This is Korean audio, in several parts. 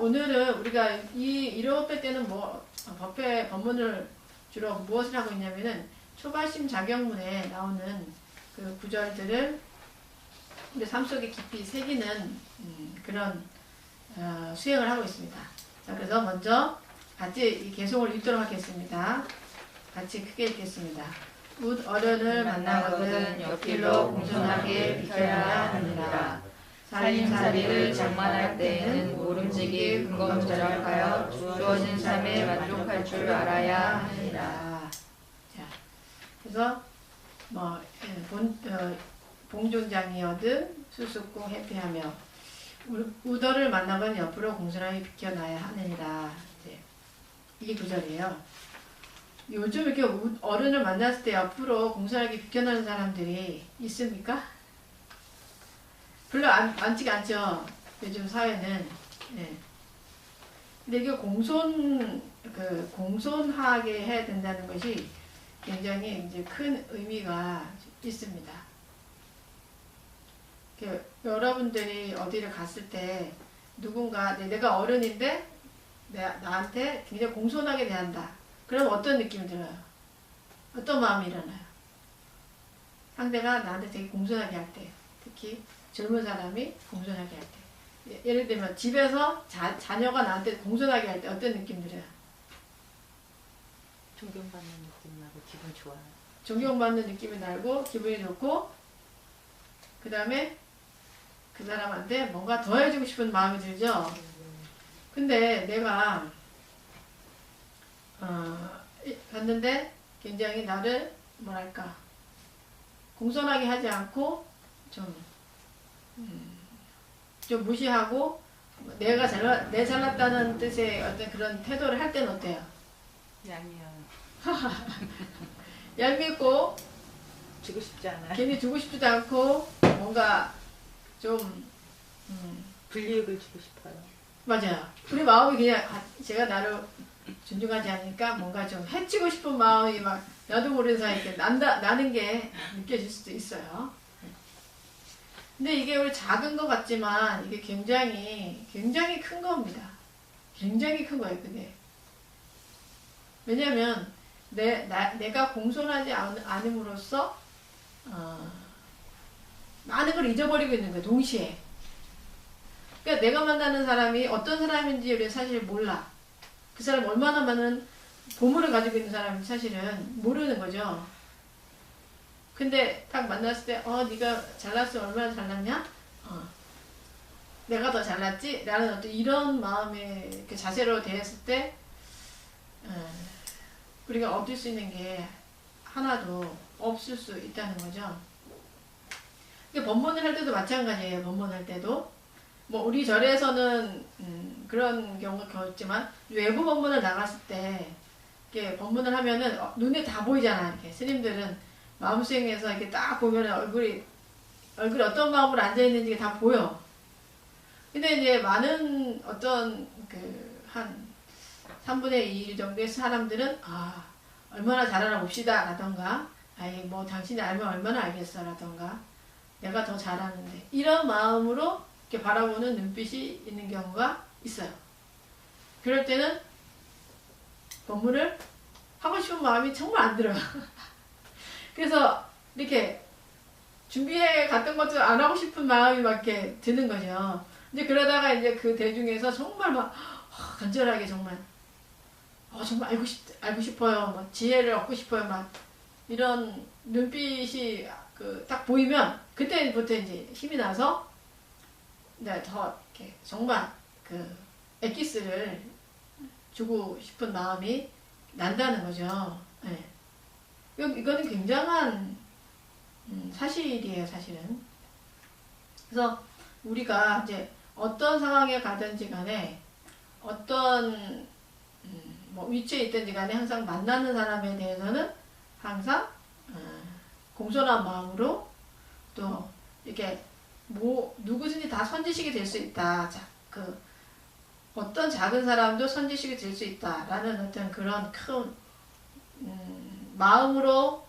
오늘은 우리가 이 1호 때는 뭐 법회 법문을 주로 무엇을 하고 있냐면은 초발심 자경문에 나오는 그 구절들을 우리 삶 속에 깊이 새기는 그런 수행을 하고 있습니다. 자, 그래서 먼저 같이 이 개송을 읽도록 하겠습니다. 같이 크게 읽겠습니다. 웃 어른을 만나거든 옆길로 공손하게 비켜야 하느니라. 살림살이를 장만할 때에는 모름지기 근검절약하여 주어진 삶에 만족할 줄 알아야 하니라. 자, 그래서 뭐 봉존장이여든 수습고 회피하며 우더를 만나건 옆으로 공손하게 비켜나야 하느니라. 이 구절이에요. 요즘 이렇게 어른을 만났을 때 옆으로 공손하게 비켜나는 사람들이 있습니까? 별로 많지가 않죠. 요즘 사회는. 네. 근데 이게 공손하게 해야 된다는 것이 굉장히 이제 큰 의미가 있습니다. 여러분들이 어디를 갔을 때 누군가 내가 어른인데 나한테 굉장히 공손하게 대한다. 그럼 어떤 느낌이 들어요? 어떤 마음이 일어나요? 상대가 나한테 되게 공손하게 할 때, 특히 젊은 사람이 공손하게 할 때, 예를 들면 집에서 자녀가 나한테 공손하게 할 때 어떤 느낌 들어요? 존경받는 느낌 나고 기분 좋아요. 존경받는 느낌이 나고 기분이 좋고, 그 다음에 그 사람한테 뭔가 더 해주고 싶은 마음이 들죠. 근데 내가 갔는데 굉장히 나를 뭐랄까 공손하게 하지 않고 좀 무시하고 내가 내 잘났다는 뜻의 어떤 그런 태도를 할 때는 어때요? 얄미워요. 얄밉고 주고 싶지 않아요. 괜히 주고 싶지도 않고 뭔가 좀 불이익을 주고 싶어요. 맞아요. 우리 마음이 그냥 제가 나를 존중하지 않으니까 뭔가 좀 해치고 싶은 마음이 막 나도 모르는 사이에 이렇게 나는 게 느껴질 수도 있어요. 근데 이게 우리 작은 것 같지만 이게 굉장히 큰 겁니다. 굉장히 큰 거예요, 그게. 왜냐면 내가 공손하지 않음으로써 많은 걸 잊어버리고 있는 거예요, 동시에. 그러니까 내가 만나는 사람이 어떤 사람인지 우리가 사실 몰라. 그 사람이 얼마나 많은 보물을 가지고 있는 사람인지 사실은 모르는 거죠. 근데 딱 만났을 때 네가 잘났으면 얼마나 잘났냐? 내가 더 잘났지? 라는 어떤 이런 마음의 그 자세로 대했을 때 우리가 얻을 수 있는 게 하나도 없을 수 있다는 거죠. 법문을 할 때도 마찬가지예요. 법문할 때도 뭐 우리 절에서는 그런 경우가 있지만 외부 법문을 나갔을 때 이렇게 법문을 하면은 눈에 다 보이잖아. 이렇게 스님들은 마음수행에서 이렇게 딱 보면 얼굴이 어떤 마음으로 앉아 있는지 다 보여. 근데 이제 많은 어떤 한 3분의 2 정도의 사람들은 얼마나 잘하나 봅시다 라던가 뭐 당신이 알면 얼마나 알겠어 라던가 내가 더 잘하는데 이런 마음으로 이렇게 바라보는 눈빛이 있는 경우가 있어요. 그럴 때는 법문을 하고 싶은 마음이 정말 안 들어요. 그래서 이렇게 준비해 갔던 것도 안 하고 싶은 마음이 막 이렇게 드는 거죠. 이제 그러다가 이제 그 대중에서 정말 막 간절하게 정말 정말 알고 싶어요. 막 지혜를 얻고 싶어요. 막 이런 눈빛이 딱 보이면 그때부터 이제 힘이 나서 더 이렇게 정말 엑기스를 주고 싶은 마음이 난다는 거죠. 네. 이거는 굉장한 사실이에요, 사실은. 그래서 우리가 이제 어떤 상황에 가든지 간에 어떤 뭐 위치에 있든지 간에 항상 만나는 사람에 대해서는 항상 공손한 마음으로 또 이렇게 누구든지 다 선지식이 될 수 있다. 어떤 작은 사람도 선지식이 될 수 있다라는 어떤 그런 큰 마음으로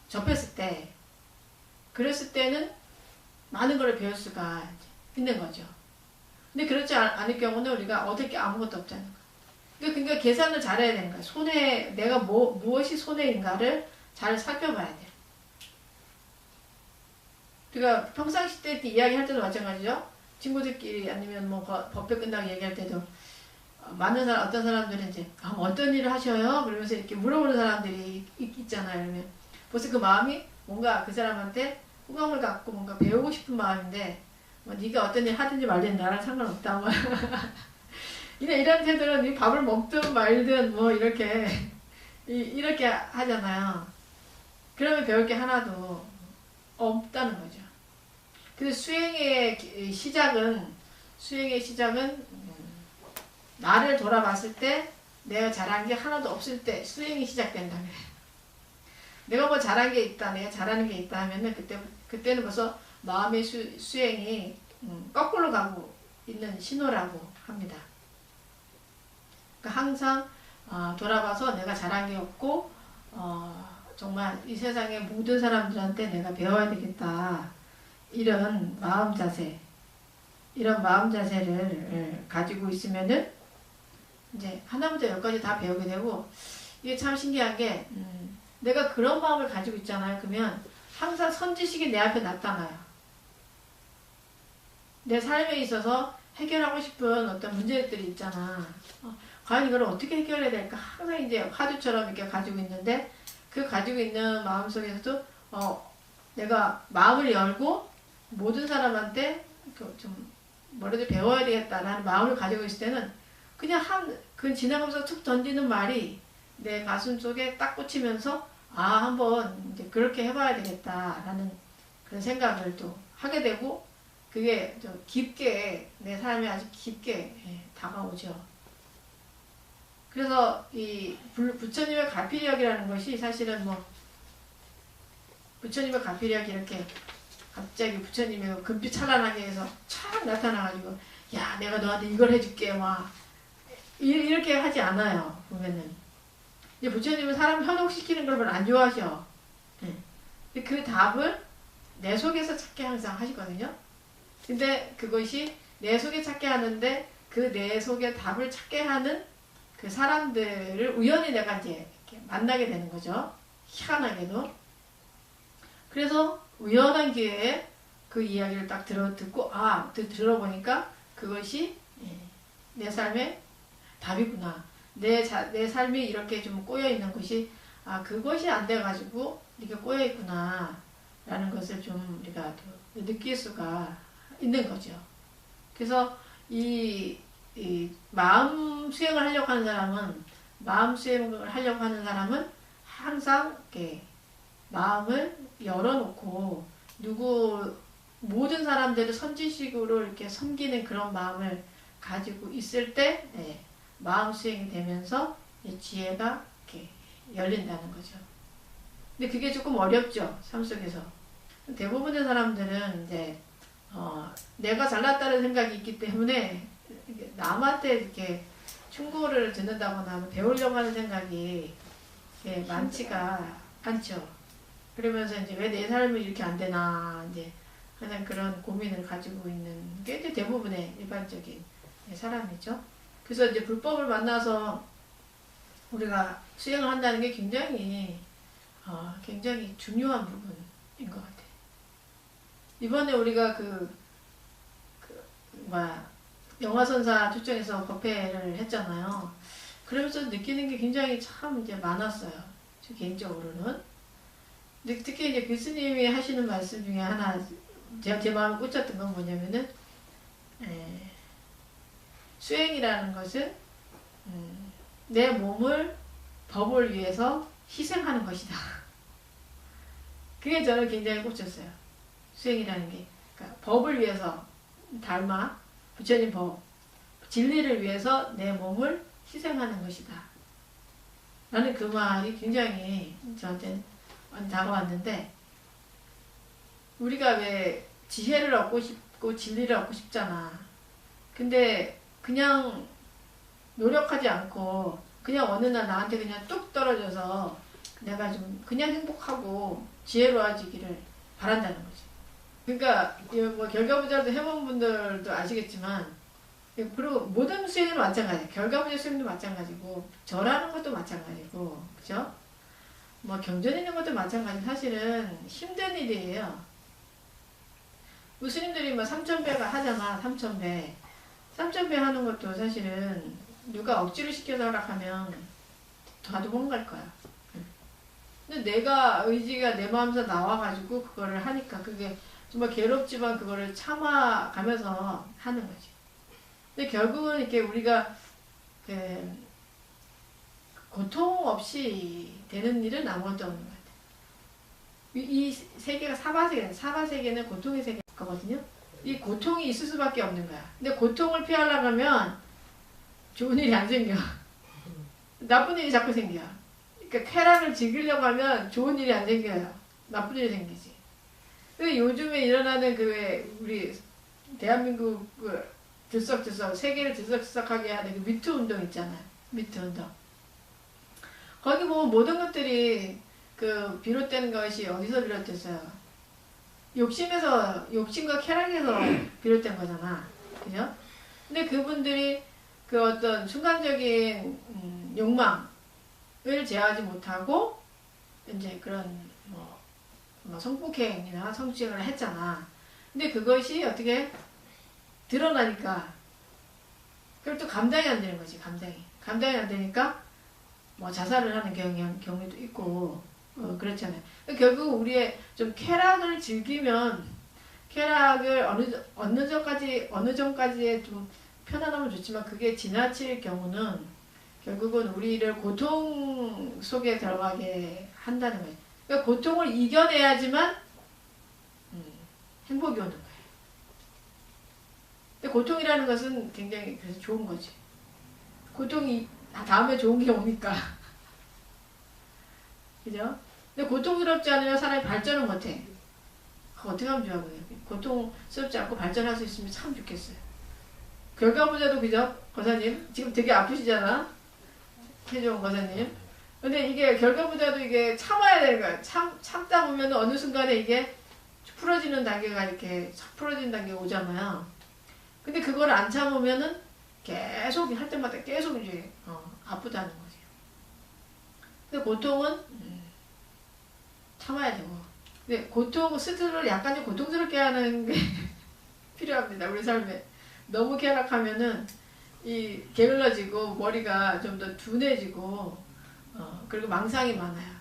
접했을 때, 그랬을 때는 많은 걸 배울 수가 있는 거죠. 근데 그렇지 않을 경우는 우리가 얻을 게 아무것도 없잖아요. 그러니까 계산을 잘해야 되는 거예요. 내가 무엇이 손해인가를 잘 살펴봐야 돼요. 우리가 평상시 때 이야기할 때도 마찬가지죠. 친구들끼리 아니면 뭐 법회 끝나고 얘기할 때도 많은 어떤 사람들은 이제 어떤 일을 하셔요? 그러면서 이렇게 물어보는 사람들이 있잖아요. 그러면 벌써 그 마음이 뭔가 그 사람한테 호감을 갖고 뭔가 배우고 싶은 마음인데 뭐 네가 어떤 일 하든지 말든 나랑 상관없다. 뭐 이런 태도는 네 밥을 먹든 말든 뭐 이렇게 하잖아요. 그러면 배울 게 하나도 없다는 거죠. 그래서 수행의 시작은 나를 돌아봤을 때 내가 잘한 게 하나도 없을 때 수행이 시작된다. 내가 뭐 잘한 게 있다, 내가 잘하는 게 있다 하면은 그때는 벌써 마음의 수행이 거꾸로 가고 있는 신호라고 합니다. 그러니까 항상 돌아봐서 내가 잘한 게 없고 정말 이 세상의 모든 사람들한테 내가 배워야 되겠다. 이런 마음 자세를 가지고 있으면은 이제 하나부터 열까지 다 배우게 되고 이게 참 신기한 게 내가 그런 마음을 가지고 있잖아요. 그러면 항상 선지식이 내 앞에 나타나요. 내 삶에 있어서 해결하고 싶은 어떤 문제들이 있잖아. 과연 이걸 어떻게 해결해야 될까? 항상 이제 화두처럼 이렇게 가지고 있는데 그 가지고 있는 마음속에서도 내가 마음을 열고 모든 사람한테 좀 뭐라도 배워야 되겠다라는 마음을 가지고 있을 때는 그냥 그 지나가면서 툭 던지는 말이 내 가슴 속에 딱 꽂히면서 한번 이제 그렇게 해봐야 되겠다라는 그런 생각을 또 하게 되고 그게 좀 깊게 내 삶에 아주 깊게 다가오죠. 그래서 이 부처님의 가피력이라는 것이 사실은 뭐 부처님의 가피력이 이렇게 갑자기 부처님의 금빛 찬란하게 해서 촥 나타나가지고 야 내가 너한테 이걸 해줄게 막 이렇게 하지 않아요. 보면은 이제 부처님은 사람 현혹시키는 걸 별로 안 좋아하셔. 근데 그 답을 내 속에서 찾게 항상 하시거든요. 근데 그것이 내 속에 찾게 하는데 그 내 속에 답을 찾게 하는 그 사람들을 우연히 내가 이제 이렇게 만나게 되는 거죠. 희한하게도. 그래서 우연한 기회에 그 이야기를 딱 듣고 들어보니까 그것이 내 삶의 답이구나. 내 삶이 이렇게 좀 꼬여있는 것이 그것이 안 돼가지고 이렇게 꼬여있구나 라는 것을 좀 우리가 느낄 수가 있는 거죠. 그래서 이 마음 수행을 하려고 하는 사람은 항상 이렇게 마음을 열어놓고 모든 사람들을 선지식으로 이렇게 섬기는 그런 마음을 가지고 있을 때 마음 수행이 되면서 지혜가 이렇게 열린다는 거죠. 근데 그게 조금 어렵죠, 삶 속에서. 대부분의 사람들은 이제 내가 잘났다는 생각이 있기 때문에 남한테 이렇게 충고를 듣는다거나 배우려고 하는 생각이 많지가 않죠. 그러면서 이제 왜 내 삶이 이렇게 안 되나 이제 항상 그런 고민을 가지고 있는 게 이제 대부분의 일반적인 사람이죠. 그래서 이제 불법을 만나서 우리가 수행을 한다는 게 굉장히 중요한 부분인 것 같아요. 이번에 우리가 영화선사 초청해서 법회를 했잖아요. 그러면서 느끼는 게 굉장히 참 이제 많았어요. 저 개인적으로는. 근데 특히 이제 교수님이 하시는 말씀 중에 하나, 제 마음에 꽂혔던 건 뭐냐면은, 수행이라는 것은, 내 몸을 법을 위해서 희생하는 것이다. 그게 저는 굉장히 꽂혔어요. 수행이라는 게. 그러니까 법을 위해서, 달마, 부처님 법, 진리를 위해서 내 몸을 희생하는 것이다. 라는 그 말이 굉장히 저한테 많이 다가왔는데, 우리가 왜 지혜를 얻고 싶고 진리를 얻고 싶잖아. 근데 그냥 노력하지 않고 그냥 어느 날 나한테 그냥 뚝 떨어져서 내가 좀 그냥 행복하고 지혜로워지기를 바란다는 거지. 그러니까 뭐 결과부자도 해본 분들도 아시겠지만 그리고 모든 수행은 마찬가지예요. 결과문제 수행도 마찬가지고 절하는 것도 마찬가지고 그죠? 뭐 경전 있는 것도 마찬가지. 사실은 힘든 일이에요. 스님들이 뭐 3,000배가 하잖아. 3,000배. 3,000배 하는 것도 사실은 누가 억지로 시켜서 하락하면 다도 못 갈 거야. 근데 내가 의지가 내 마음에서 나와가지고 그거를 하니까 그게 정말 괴롭지만 그거를 참아가면서 하는 거지. 근데 결국은 이렇게 우리가 그 고통 없이 되는 일은 아무것도 없는 것 같아. 이 세계가 사바세계는 고통의 세계거든요. 이 고통이 있을 수밖에 없는 거야. 근데 고통을 피하려고 하면 좋은 일이 안 생겨. 나쁜 일이 자꾸 생겨. 그러니까 쾌락을 즐기려고 하면 좋은 일이 안 생겨요. 나쁜 일이 생기지. 근데 요즘에 일어나는 우리 대한민국 들썩들썩 세계를 들썩들썩하게 하는 그 미투 운동 있잖아요. 미투 운동. 거기 보면 모든 것들이 비롯된 것이 어디서 비롯됐어요? 욕심과 쾌락에서 비롯된 거잖아. 그죠? 근데 그분들이 어떤 순간적인 욕망을 제어하지 못하고 이제 그런 성폭행이나 성추행을 했잖아. 근데 그것이 어떻게 드러나니까 그걸 또 감당이 안 되는 거지. 감당이 안 되니까 뭐 자살을 하는 경우도 있고 그렇잖아요. 결국 우리의 좀 쾌락을 즐기면 쾌락을 어느 정까지의 좀 편안하면 좋지만 그게 지나칠 경우는 결국은 우리를 고통 속에 들어가게 한다는 거예요. 그러니까 고통을 이겨내야지만 행복이 오는 거예요. 근데 고통이라는 것은 굉장히 그래서 좋은 거지. 고통이 다음에 좋은 게 오니까. 그죠? 근데 고통스럽지 않으면 사람이 발전을 못해. 어떻게 하면 좋아, 그게. 고통스럽지 않고 발전할 수 있으면 참 좋겠어요. 결과보다도 그죠? 거사님? 지금 되게 아프시잖아? 최종 거사님. 근데 이게 결과보다도 이게 참아야 되는 거야. 참다 보면 어느 순간에 이게 풀어지는 단계가 이렇게 싹 풀어지는 단계가 오잖아요. 근데 그걸 안 참으면은 계속 할 때마다 계속 이제 아프다는 거지. 근데 고통은 참아야 되고. 근데 스스로를 약간 좀 고통스럽게 하는 게 필요합니다. 우리 삶에. 너무 쾌락하면은 게을러지고 머리가 좀 더 둔해지고 그리고 망상이 많아요.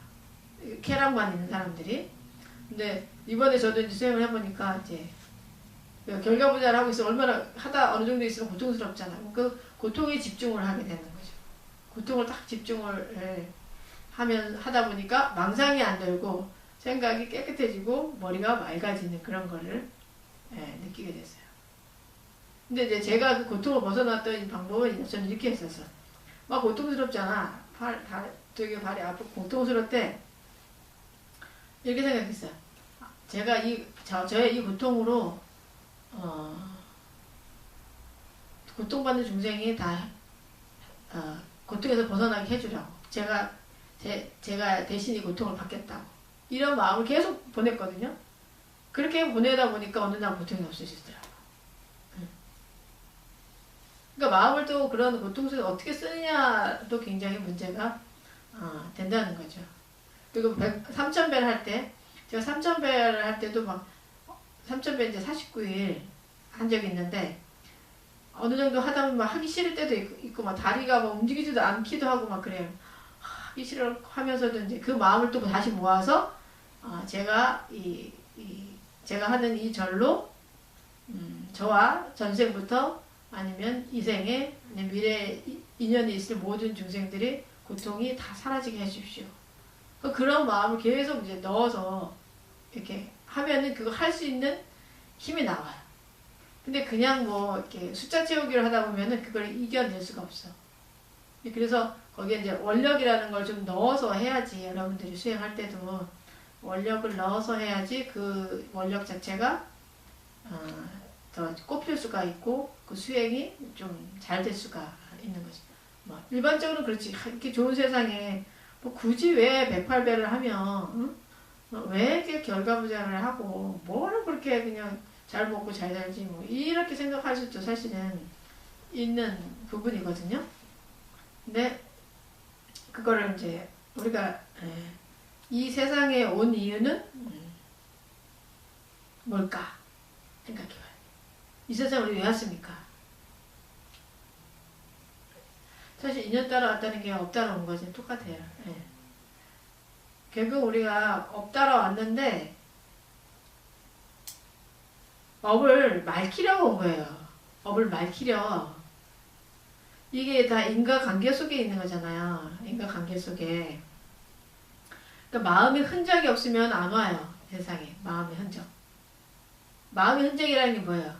쾌락만 있는 사람들이. 근데 이번에 저도 이제 수행을 해보니까 이제 결과보자를 하고 있으면 얼마나 어느 정도 있으면 고통스럽잖아요. 그 고통에 집중을 하게 되는 거죠. 고통을 딱 집중을 하다 보니까 망상이 안 들고 생각이 깨끗해지고 머리가 맑아지는 그런 거를 느끼게 됐어요. 근데 이제 제가 그 고통을 벗어났던 방법은 저는 이렇게 했었어. 막 고통스럽잖아. 되게 발이 아프고 고통스럽대. 이렇게 생각했어요. 제가 저의 이 고통으로 고통받는 중생이 다 고통에서 벗어나게 해주라고. 제가 대신 이 고통을 받겠다고. 이런 마음을 계속 보냈거든요. 그렇게 보내다 보니까 어느 날 고통이 없어지더라고요. 그러니까 마음을 또 그런 고통 속에 어떻게 쓰느냐도 굉장히 문제가 된다는 거죠. 그리고 3,000배를 할 때, 제가 3,000배를 할 때도 3,000배 이제 49일 한 적이 있는데, 어느 정도 하다 보면 하기 싫을 때도 있고, 다리가 움직이지도 않기도 하고 그래요. 하기 싫어 하면서도 이제 그 마음을 또 다시 모아서, 제가 제가 하는 이 절로, 저와 전생부터 아니면 이생에 미래 인연이 있을 모든 중생들이 고통이 다 사라지게 해주십시오. 그런 마음을 계속 이제 넣어서 이렇게 하면은 그거 할 수 있는 힘이 나와요. 근데 그냥 이렇게 숫자 채우기를 하다 보면은 그걸 이겨낼 수가 없어. 그래서 거기에 이제 원력이라는 걸 좀 넣어서 해야지. 여러분들이 수행할 때도 원력을 넣어서 해야지 그 원력 자체가 더 꼽힐 수가 있고 그 수행이 좀 잘 될 수가 있는 거지. 일반적으로 그렇지. 이렇게 좋은 세상에 굳이 왜 108배를 하면 왜 이렇게 결과부자를 하고 뭐를 그렇게 그냥 잘 먹고 잘 살지 이렇게 생각할 수도 사실은 있는 부분이거든요. 근데 그거를 이제 우리가 이 세상에 온 이유는 뭘까 생각해봐요. 이 세상에 우리 왜 왔습니까? 사실 인연 따라왔다는 게 업 따라온 거지 똑같아요. 예. 결국 우리가 업 따라왔는데 업을 말키려고 온 거예요. 업을 말키려. 이게 다 인과관계 속에 있는 거잖아요. 인과관계 속에. 그러니까 마음의 흔적이 없으면 안 와요. 세상에. 마음의 흔적. 마음의 흔적이라는 게 뭐예요?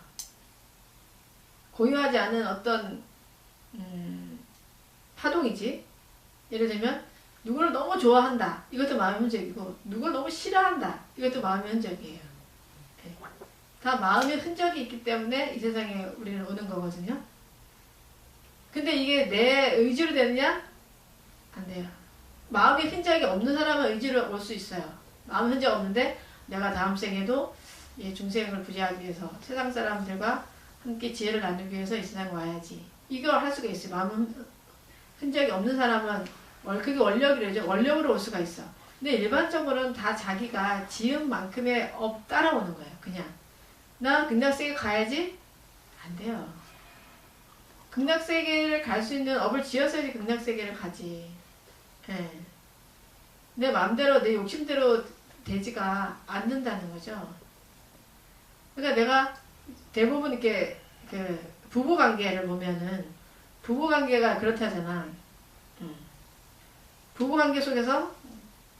고유하지 않은 어떤 파동이지. 예를 들면 누구를 너무 좋아한다. 이것도 마음의 흔적이고 누구를 너무 싫어한다. 이것도 마음의 흔적이에요. 네. 다 마음의 흔적이 있기 때문에 이 세상에 우리는 오는 거거든요. 근데 이게 내 의지로 되느냐? 안 돼요. 마음의 흔적이 없는 사람은 의지로 올 수 있어요. 마음의 흔적 없는데 내가 다음 생에도 중생을 구제하기 위해서 세상 사람들과 함께 지혜를 나누기 위해서 이 세상에 와야지. 이걸 할 수가 있어요. 마음 흔적이 없는 사람은 그게 원력이래죠. 원력으로 올 수가 있어. 근데 일반적으로는 다 자기가 지은 만큼의 업 따라오는 거예요. 그냥 나 극락세계 가야지? 안 돼요. 극락세계를 갈 수 있는 업을 지어서야지 극락세계를 가지. 예. 내 마음대로 내 욕심대로 되지가 않는다는 거죠. 그러니까 내가 대부분 이렇게 부부관계를 보면은 부부관계가 그렇다잖아. 부부관계 속에서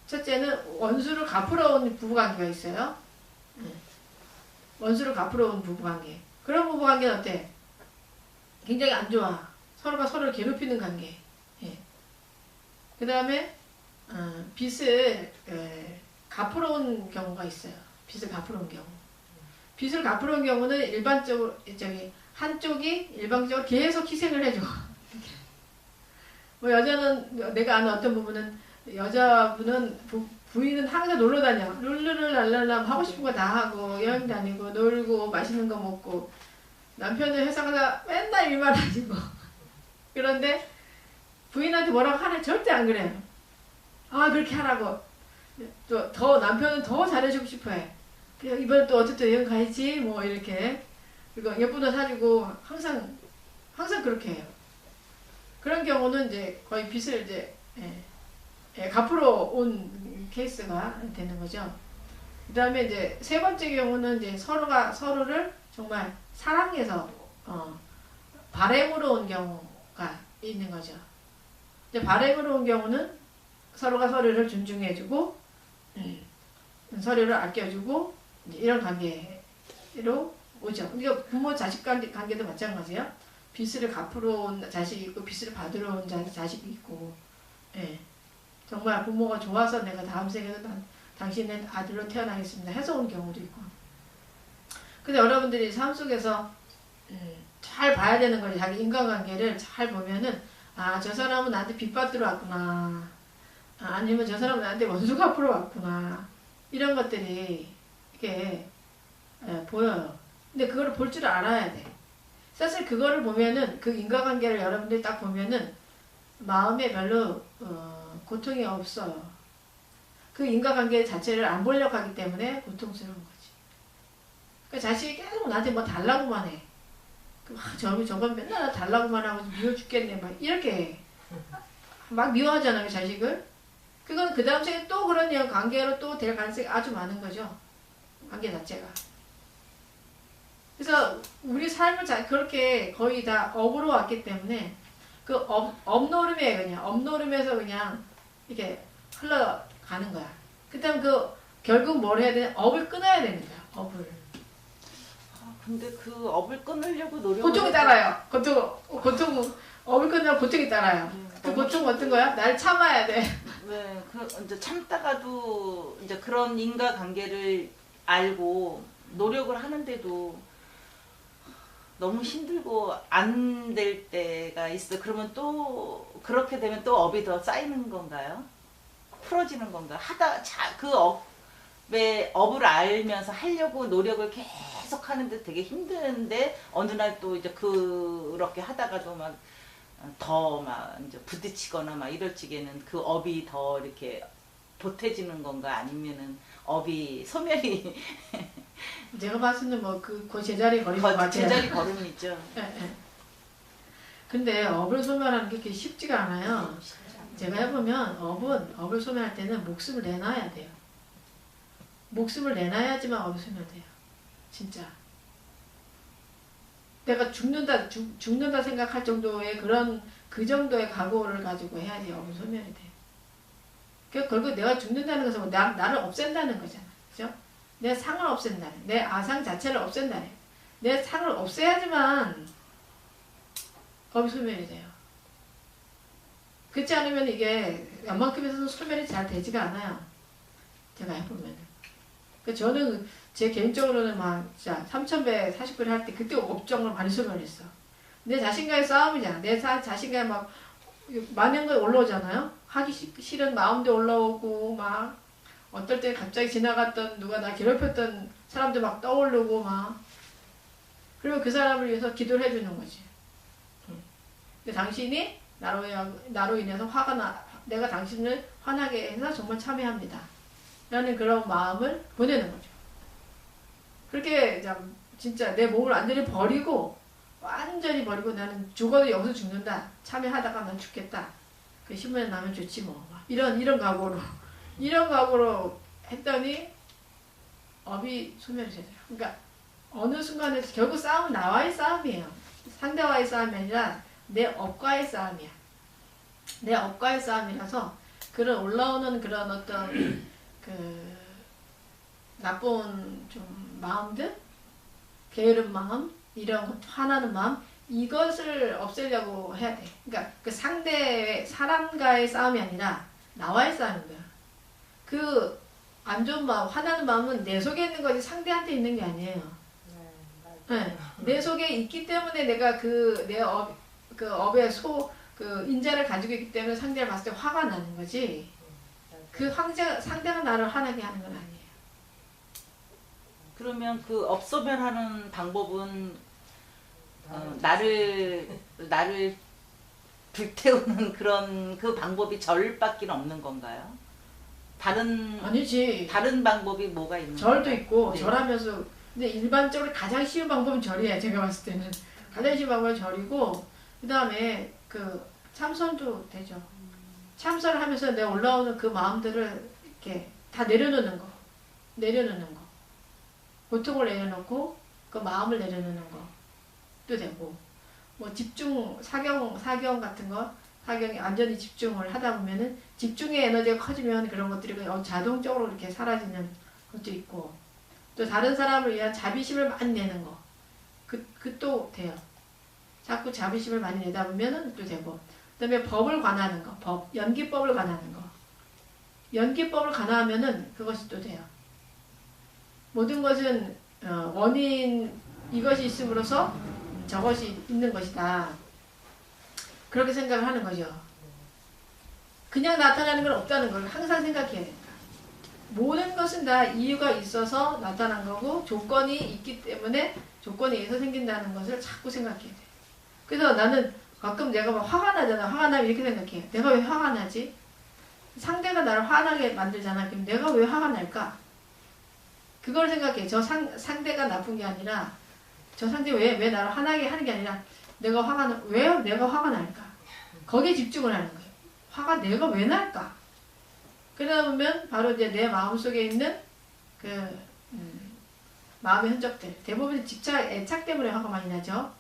첫째는 원수를 갚으러 온 부부관계가 있어요. 원수를 갚으러 온 부부관계. 그런 부부관계는 어때? 굉장히 안 좋아. 서로가 서로를 괴롭히는 관계. 예. 그 다음에 빚을 갚으러 온 경우가 있어요. 빚을 갚으러 온 경우. 빚을 갚으러 온 경우는 일반적으로 한쪽이 일방적으로 계속 희생을 해줘. 뭐 여자는 내가 아는 어떤 부분은 여자분은 부인은 항상 놀러 다녀. 룰루랄랄라 하고 싶은 거 다 하고 여행 다니고 놀고 맛있는 거 먹고 남편은 회사 가서 맨날 일만 하시고 그런데 부인한테 뭐라고 하나 절대 안 그래요. 아 그렇게 하라고. 또 더 남편은 더 잘해주고 싶어해. 이번에 또 어쨌든 여행 가야지 뭐 이렇게. 그리고 예쁜 옷 사주고 항상 그렇게 해요. 그런 경우는 이제 거의 빚을 이제 갚으러 온 케이스가 되는 거죠. 그 다음에 이제 세 번째 경우는 이제 서로가 서로를 정말 사랑해서 바램으로 온 경우가 있는 거죠. 이제 바램으로 온 경우는 서로가 서로를 존중해주고 서로를 아껴주고 이런 관계로 오죠. 그러니까 부모 자식 관계도 마찬가지예요. 빚을 갚으러 온 자식이 있고 빚을 받으러 온 자식이 있고 예. 정말 부모가 좋아서 내가 다음 생에는 당신의 아들로 태어나겠습니다 해서 온 경우도 있고. 근데 여러분들이 삶 속에서 잘 봐야 되는 거예요. 자기 인간관계를 잘 보면은 아, 저 사람은 나한테 빚 받으러 왔구나. 아니면 저 사람은 나한테 원수 갚으러 왔구나. 이런 것들이 이렇게 보여요. 근데 그거를 볼 줄 알아야 돼. 사실 그거를 보면은 그 인과관계를 여러분들이 딱 보면은 마음에 별로 고통이 없어요. 그 인과관계 자체를 안 보려고 하기 때문에 고통스러운 거지. 그러니까 자식이 계속 나한테 뭐 달라고만 해. 저건 맨날 달라고만 하고 미워 죽겠네 막 이렇게 막 미워하잖아요 자식을. 그건 그 다음 생에 또 그런 관계로 또 될 가능성이 아주 많은 거죠. 관계 자체가. 그래서 우리 삶을 그렇게 거의 다 업으로 왔기 때문에 그 업노름이에요. 그냥 업노름에서 그냥 이렇게 흘러가는 거야. 그다음 결국 뭘 해야 되냐? 업을 끊어야 되는 거야. 업을. 근데 그 업을 끊으려고 노력. 고통이 따라요. 고통 업을 끊으려고 고통이 따라요. 그 고통 어떤 거야? 날 참아야 돼. 네, 이제 참다가도 이제 그런 인과관계를 알고 노력을 하는데도 너무 힘들고 안 될 때가 있어. 그러면 또 그렇게 되면 또 업이 더 쌓이는 건가요? 풀어지는 건가? 업을 알면서 하려고 노력을 계속 하는데 되게 힘든데 어느 날 또 이제 그렇게 하다가도 막 더 막 이제 부딪히거나 막 이럴 적에는 그 업이 더 이렇게 보태지는 건가 아니면은 업이 소멸이 제가 봤을 때는 그 제자리 걸린 것 같아요. 제자리 걸음이죠. 예, 예. 근데 업을 소멸하는 게 그렇게 쉽지가 않아요. 제가 해보면 업을 소멸할 때는 목숨을 내놔야 돼요. 목숨을 내놔야지만 업이 소멸돼요. 진짜. 내가 죽는다 생각할 정도의 그 정도의 각오를 가지고 해야지 업이 소멸이 돼요. 결국 내가 죽는다는 것은 나를 없앤다는 거잖아. 그죠? 내 상을 없앤다는, 내 아상 자체를 없앤다는. 내 상을 없애야지만 업이 소멸이 돼요. 그렇지 않으면 이게 웬만큼에서는 소멸이 잘 되지가 않아요. 제가 해보면은. 저는 제 개인적으로는 막 진짜 3000배, 40배를 할 때 그때 업종을 많이 소멸했어. 내 자신과의 싸움이잖아. 내 자신과의 막 많은 거 올라오잖아요. 하기 싫은 마음도 올라오고 막 어떨 때 갑자기 지나갔던 누가 나 괴롭혔던 사람도 막 떠오르고 막 그리고 그 사람을 위해서 기도를 해주는 거지. 근데 당신이 나로 인해서 내가 당신을 화나게 해서 정말 참여합니다. 라는 그런 마음을 보내는 거죠. 그렇게 진짜 내 몸을 완전히 완전히 버리고 나는 죽어도 여기서 죽는다. 참여하다가 난 죽겠다. 그 신문에 나면 좋지 뭐. 이런 각오로 했더니 업이 소멸이 되더라고요. 그러니까 어느 순간에 결국 싸움은 나와의 싸움이에요. 상대와의 싸움이 아니라 내 업과의 싸움이야. 내 업과의 싸움이라서 그런 올라오는 그런 어떤 그 나쁜 좀 마음들, 게으른 마음, 이런 화나는 마음 이것을 없애려고 해야 돼. 그러니까 그 사람과의 싸움이 아니라 나와의 싸움인 거야. 그 안 좋은 마음, 화나는 마음은 내 속에 있는 거지 상대한테 있는 게 아니에요. 네, 내 속에 있기 때문에 내가 그 업의 인자를 가지고 있기 때문에 상대를 봤을 때 화가 나는 거지. 그 상대가 나를 화나게 하는 건 아니에요. 그러면 그 업소멸하는 방법은 나를 불태우는 그런 그 방법이 절밖에 없는 건가요? 아니지. 다른 방법이 뭐가 있는 절도 건가요? 있고 네. 절하면서 근데 일반적으로 가장 쉬운 방법은 절이에요. 제가 봤을 때는 가장 쉬운 방법은 절이고 그 다음에 그 참선도 되죠. 참선을 하면서 내 올라오는 그 마음들을 이렇게 다 내려놓는 거. 고통을 내려놓고 그 마음을 내려놓는 것도 되고 뭐 집중 사경 같은 거 사경이 완전히 집중을 하다 보면은 집중의 에너지가 커지면 그런 것들이 자동적으로 이렇게 사라지는 것도 있고 또 다른 사람을 위한 자비심을 많이 내는 거 또 돼요. 자꾸 자비심을 많이 내다 보면은 또 되고 그 다음에 법을 관하는 거 연기법을 관하는 거 연기법을 관하면은 그것이 또 돼요. 모든 것은 원인 이것이 있음으로써 저것이 있는 것이다. 그렇게 생각을 하는 거죠. 그냥 나타나는 건 없다는 걸 항상 생각해야 된다. 모든 것은 다 이유가 있어서 나타난 거고 조건이 있기 때문에 조건에 의해서 생긴다는 것을 자꾸 생각해야 돼. 그래서 나는 가끔 내가 막 화가 나잖아. 화가 나면 이렇게 생각해. 내가 왜 화가 나지? 상대가 나를 화나게 만들잖아. 그럼 내가 왜 화가 날까? 그걸 생각해. 상대가 나쁜 게 아니라 저 상대 왜 나를 화나게 하는 게 아니라 왜 내가 화가 날까? 거기에 집중을 하는 거예요. 화가 내가 왜 날까? 그러다 보면 바로 이제 내 마음속에 있는 마음의 흔적들. 대부분 애착 때문에 화가 많이 나죠.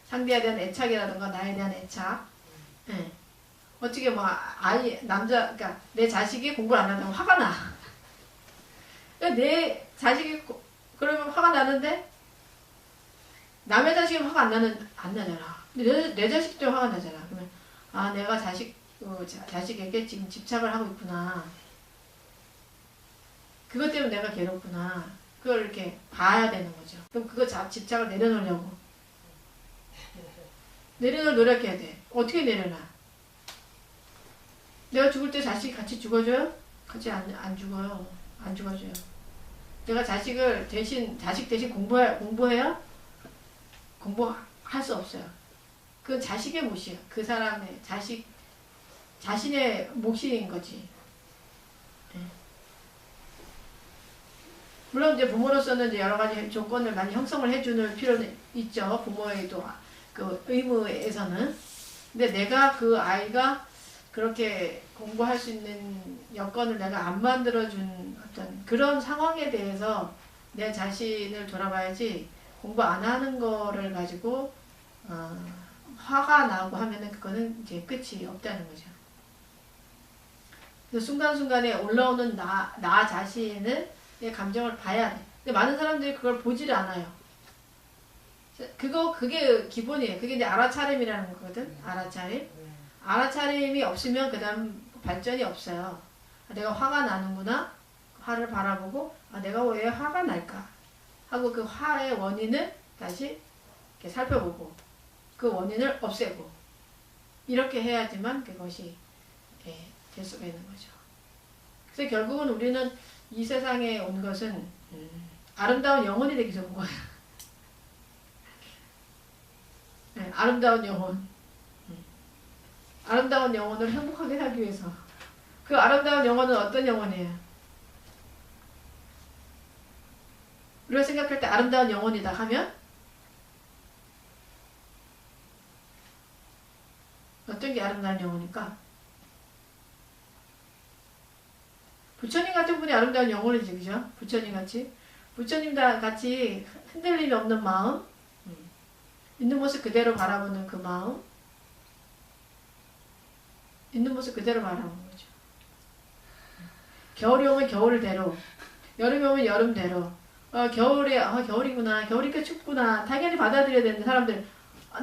상대에 대한 애착이라든가 나에 대한 애착. 네. 어떻게 그러니까 내 자식이 공부를 안 한다고 화가 나. 그러니까 내 자식이 그러면 화가 나는데 남의 자식은 화가 안 나잖아. 근데 내 자식 때문에 화가 나잖아. 그러면 내가 자식에게 지금 집착을 하고 있구나. 그것 때문에 내가 괴롭구나. 그걸 이렇게 봐야 되는 거죠. 그럼 그거 집착을 내려놓으려고. 내려놓을 노력해야 돼. 어떻게 내려놔? 내가 죽을 때 자식이 같이 죽어줘요? 같이 안 죽어요. 안 죽어줘요. 내가 자식 대신 공부해요? 공부할 수 없어요. 그 자식의 몫이에요. 그 사람의 자신의 몫인 거지. 네. 물론 이제 부모로서는 이제 여러 가지 조건을 많이 형성을 해주는 필요는 있죠. 부모의도 그 의무에서는. 근데 내가 그 아이가 그렇게 공부할 수 있는 여건을 내가 안 만들어준 어떤 그런 상황에 대해서 내 자신을 돌아봐야지, 공부 안 하는 거를 가지고 화가 나고 하면은 그거는 이제 끝이 없다는 거죠. 그래서 순간순간에 올라오는 나 자신의 감정을 봐야 돼. 근데 많은 사람들이 그걸 보지를 않아요. 그게 기본이에요. 그게 이제 알아차림이라는 거거든. 알아차림. 알아차림이 없으면 그 다음 발전이 없어요. 내가 화가 나는구나. 화를 바라보고 내가 왜 화가 날까 하고 그 화의 원인을 다시 이렇게 살펴보고 그 원인을 없애고 이렇게 해야지만 그것이 될 수가 있는 거죠. 그래서 결국은 우리는 이 세상에 온 것은 아름다운 영혼이 되기 위해서 온 거예요. 네, 아름다운 영혼. 아름다운 영혼을 행복하게 하기 위해서. 그 아름다운 영혼은 어떤 영혼이에요? 우리가 생각할 때 아름다운 영혼이다 하면 어떤 게 아름다운 영혼일까? 부처님 같은 분이 아름다운 영혼이지, 그죠? 부처님 같이. 부처님 같이 흔들림이 없는 마음, 있는 모습 그대로 바라보는 그 마음, 있는 모습 그대로 바라보는 거죠. 겨울이 오면 겨울대로, 여름이 오면 여름대로, 겨울에 겨울이구나, 겨울이니까 춥구나, 당연히 받아들여야 되는데 사람들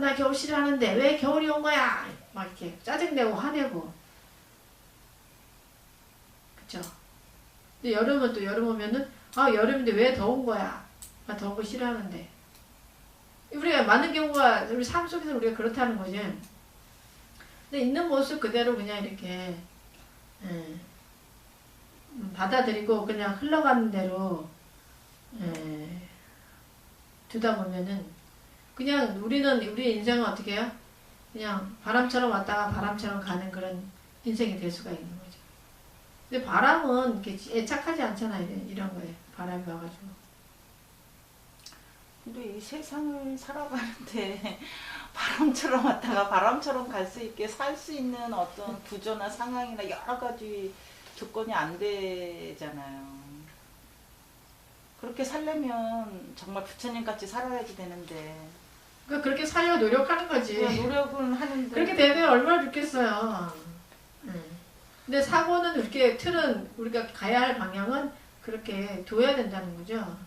나 겨울 싫어하는데 왜 겨울이 온 거야? 막 이렇게 짜증내고 화내고, 그쵸? 근데 여름은 또 여름 오면은 여름인데 왜 더운 거야? 나 더운 거 싫어하는데. 우리가 많은 경우가 우리 삶 속에서 우리가 그렇다는 거지. 근데 있는 모습 그대로 그냥 이렇게 받아들이고 그냥 흘러가는 대로 두다 보면은 그냥 우리 인생은 어떻게 해요? 그냥 바람처럼 왔다가 바람처럼 가는 그런 인생이 될 수가 있는 거죠. 근데 바람은 이렇게 애착하지 않잖아요. 이런 거에 바람이 와가지고. 근데 이 세상을 살아가는데 바람처럼 왔다가 바람처럼 갈 수 있게 살 수 있는 어떤 구조나 상황이나 여러 가지 조건이 안 되잖아요. 그렇게 살려면 정말 부처님 같이 살아야지 되는데. 그러니까 그렇게 살려 노력하는 거지. 노력은 하는데. 그렇게 되면 얼마나 좋겠어요. 근데 사고는 이렇게 틀은 우리가 가야 할 방향은 그렇게 둬야 된다는 거죠.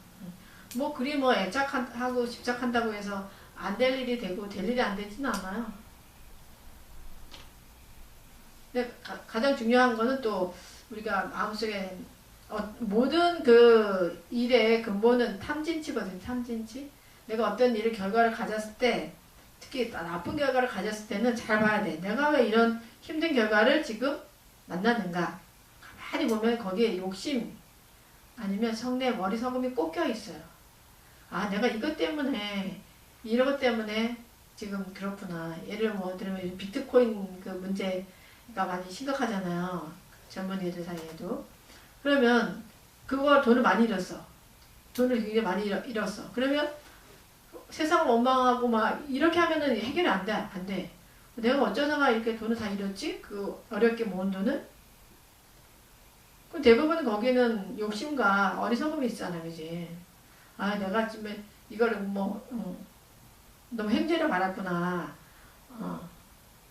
뭐 그리 뭐 애착하고 집착한다고 해서 안 될 일이 되고 될 일이 안 되지는 않아요. 근데 가장 중요한 거는 또 우리가 마음속에 모든 그 일의 근본은 탐진치거든요. 탐진치. 내가 어떤 일을 결과를 가졌을 때, 특히 나쁜 결과를 가졌을 때는 잘 봐야 돼. 내가 왜 이런 힘든 결과를 지금 만났는가. 가만히 보면 거기에 욕심 아니면 성내 머리석음이 꼭 껴있어요. 내가 이것 때문에 이런 것 때문에 지금 그렇구나. 예를 뭐 들면 비트코인 그 문제가 많이 심각하잖아요. 젊은이들 사이에도. 그러면 그거 돈을 많이 잃었어. 돈을 굉장히 많이 잃었어. 그러면 세상을 원망하고 막 이렇게 하면은 해결이 안 돼. 안 돼. 내가 어쩌다가 이렇게 돈을 다 잃었지? 그 어렵게 모은 돈은? 그럼 대부분 거기는 욕심과 어리석음이 있잖아, 그지? 내가 지금 이걸 너무 횡재를 받았구나.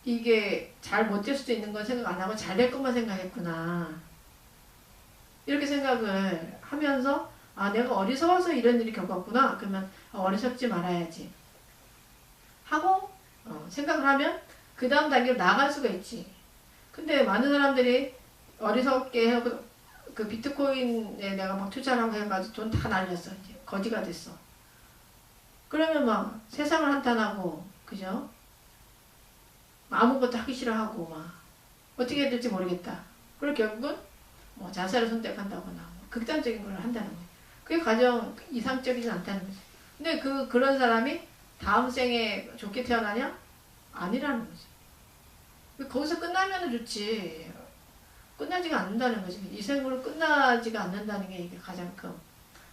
이게 잘 못 될 수도 있는 건 생각 안 하고 잘 될 것만 생각했구나. 이렇게 생각을 하면서 내가 어리석어서 이런 일이 겪었구나. 그러면 어리석지 말아야지. 하고 생각을 하면 그 다음 단계로 나아갈 수가 있지. 근데 많은 사람들이 어리석게 하고 그 비트코인에 내가 막 투자를 하고 해가지고 돈 다 날렸어. 이제 거지가 됐어. 그러면 막 세상을 한탄하고, 그죠? 아무것도 하기 싫어하고 막 어떻게 해야 될지 모르겠다. 그리고 결국은 뭐 자살을 선택한다거나 극단적인 걸 한다는 거예요. 그게 가장 이상적이지 않다는 거지. 근데 그런 사람이 다음 생에 좋게 태어나냐? 아니라는 거지. 거기서 끝나면 좋지. 끝나지가 않는다는 거지. 이 생으로 끝나지가 않는다는 게 이게 가장 큰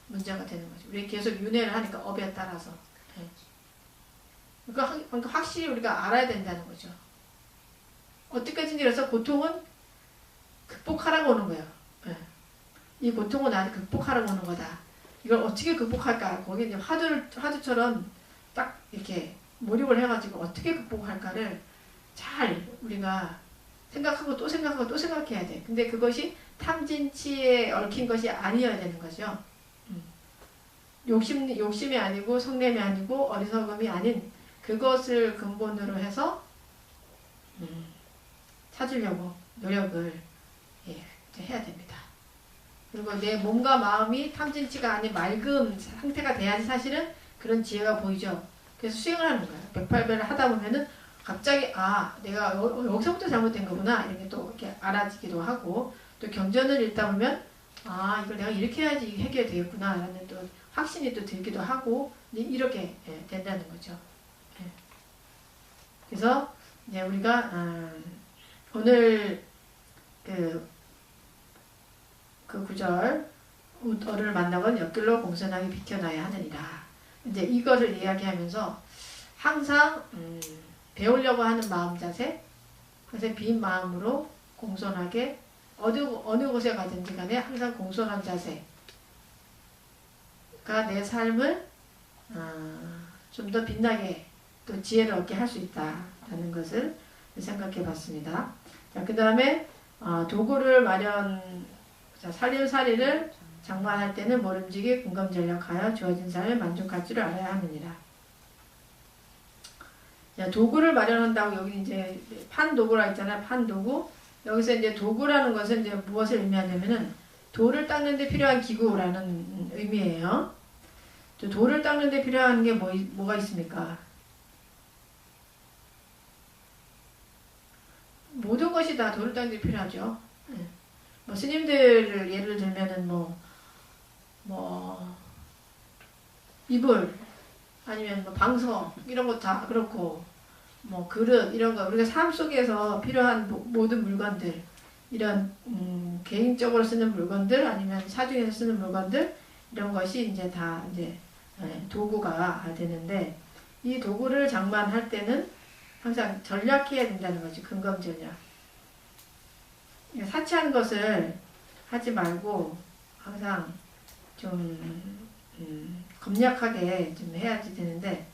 문제가 되는 거지. 우리 계속 윤회를 하니까 업에 따라서. 네. 그러니까 확실히 우리가 알아야 된다는 거죠. 어떻게든지 그래서 고통은 극복하라고 오는 거예요. 네. 이 고통은 나한테 극복하라고 오는 거다. 이걸 어떻게 극복할까? 거기 이제 화두처럼 딱 이렇게 몰입을 해가지고 어떻게 극복할까를 잘 우리가 생각하고 또 생각하고 또 생각해야 돼. 근데 그것이 탐진치에 얽힌 것이 아니어야 되는 거죠. 욕심이 아니고 성냄이 아니고 어리석음이 아닌 그것을 근본으로 해서 찾으려고 노력을 해야 됩니다. 그리고 내 몸과 마음이 탐진치가 아닌 맑은 상태가 돼야지 사실은 그런 지혜가 보이죠. 그래서 수행을 하는 거예요. 108배를 하다 보면은 갑자기 내가 여기서부터 잘못된 거구나 이렇게 또 이렇게 알아지기도 하고 또 경전을 읽다 보면 이걸 내가 이렇게 해야지 해결이 되겠구나 라는 또 확신이 또 들기도 하고 이렇게 된다는 거죠. 그래서 이제 우리가 오늘 그 구절 어를 만나건 옆길로 공손하게 비켜나야 하느니라. 이제 이것을 이야기하면서 항상 배우려고 하는 마음 자세, 항상 빈 마음으로 공손하게 어느 곳에 가든지 간에 항상 공손한 자세가 내 삶을 좀 더 빛나게 또 지혜를 얻게 할 수 있다라는 것을 생각해 봤습니다. 자, 그 다음에 도구를 살림살이를 장만할 때는 모름지기 궁검전력하여 주어진 삶에 만족할 줄 알아야 합니다. 자, 도구를 마련한다고 여기 이제 판도구라 있잖아요. 판도구. 여기서 이제 도구라는 것은 이제 무엇을 의미하냐면은 돌을 닦는 데 필요한 기구라는 의미예요. 돌을 닦는 데 필요한 게 뭐가 있습니까? 모든 것이 다 돌을 닦는 데 필요하죠. 뭐 스님들을 예를 들면은 이불 아니면 뭐 방석 이런 거 다 그렇고 뭐 그릇 이런 거 우리가 삶 속에서 필요한 모든 물건들 이런 개인적으로 쓰는 물건들 아니면 사중에서 쓰는 물건들 이런 것이 이제 다 이제 도구가 되는데 이 도구를 장만할 때는 항상 전략해야 된다는 거지. 근검 전략. 사치한 것을 하지 말고 항상 좀 검략하게 좀 해야지 되는데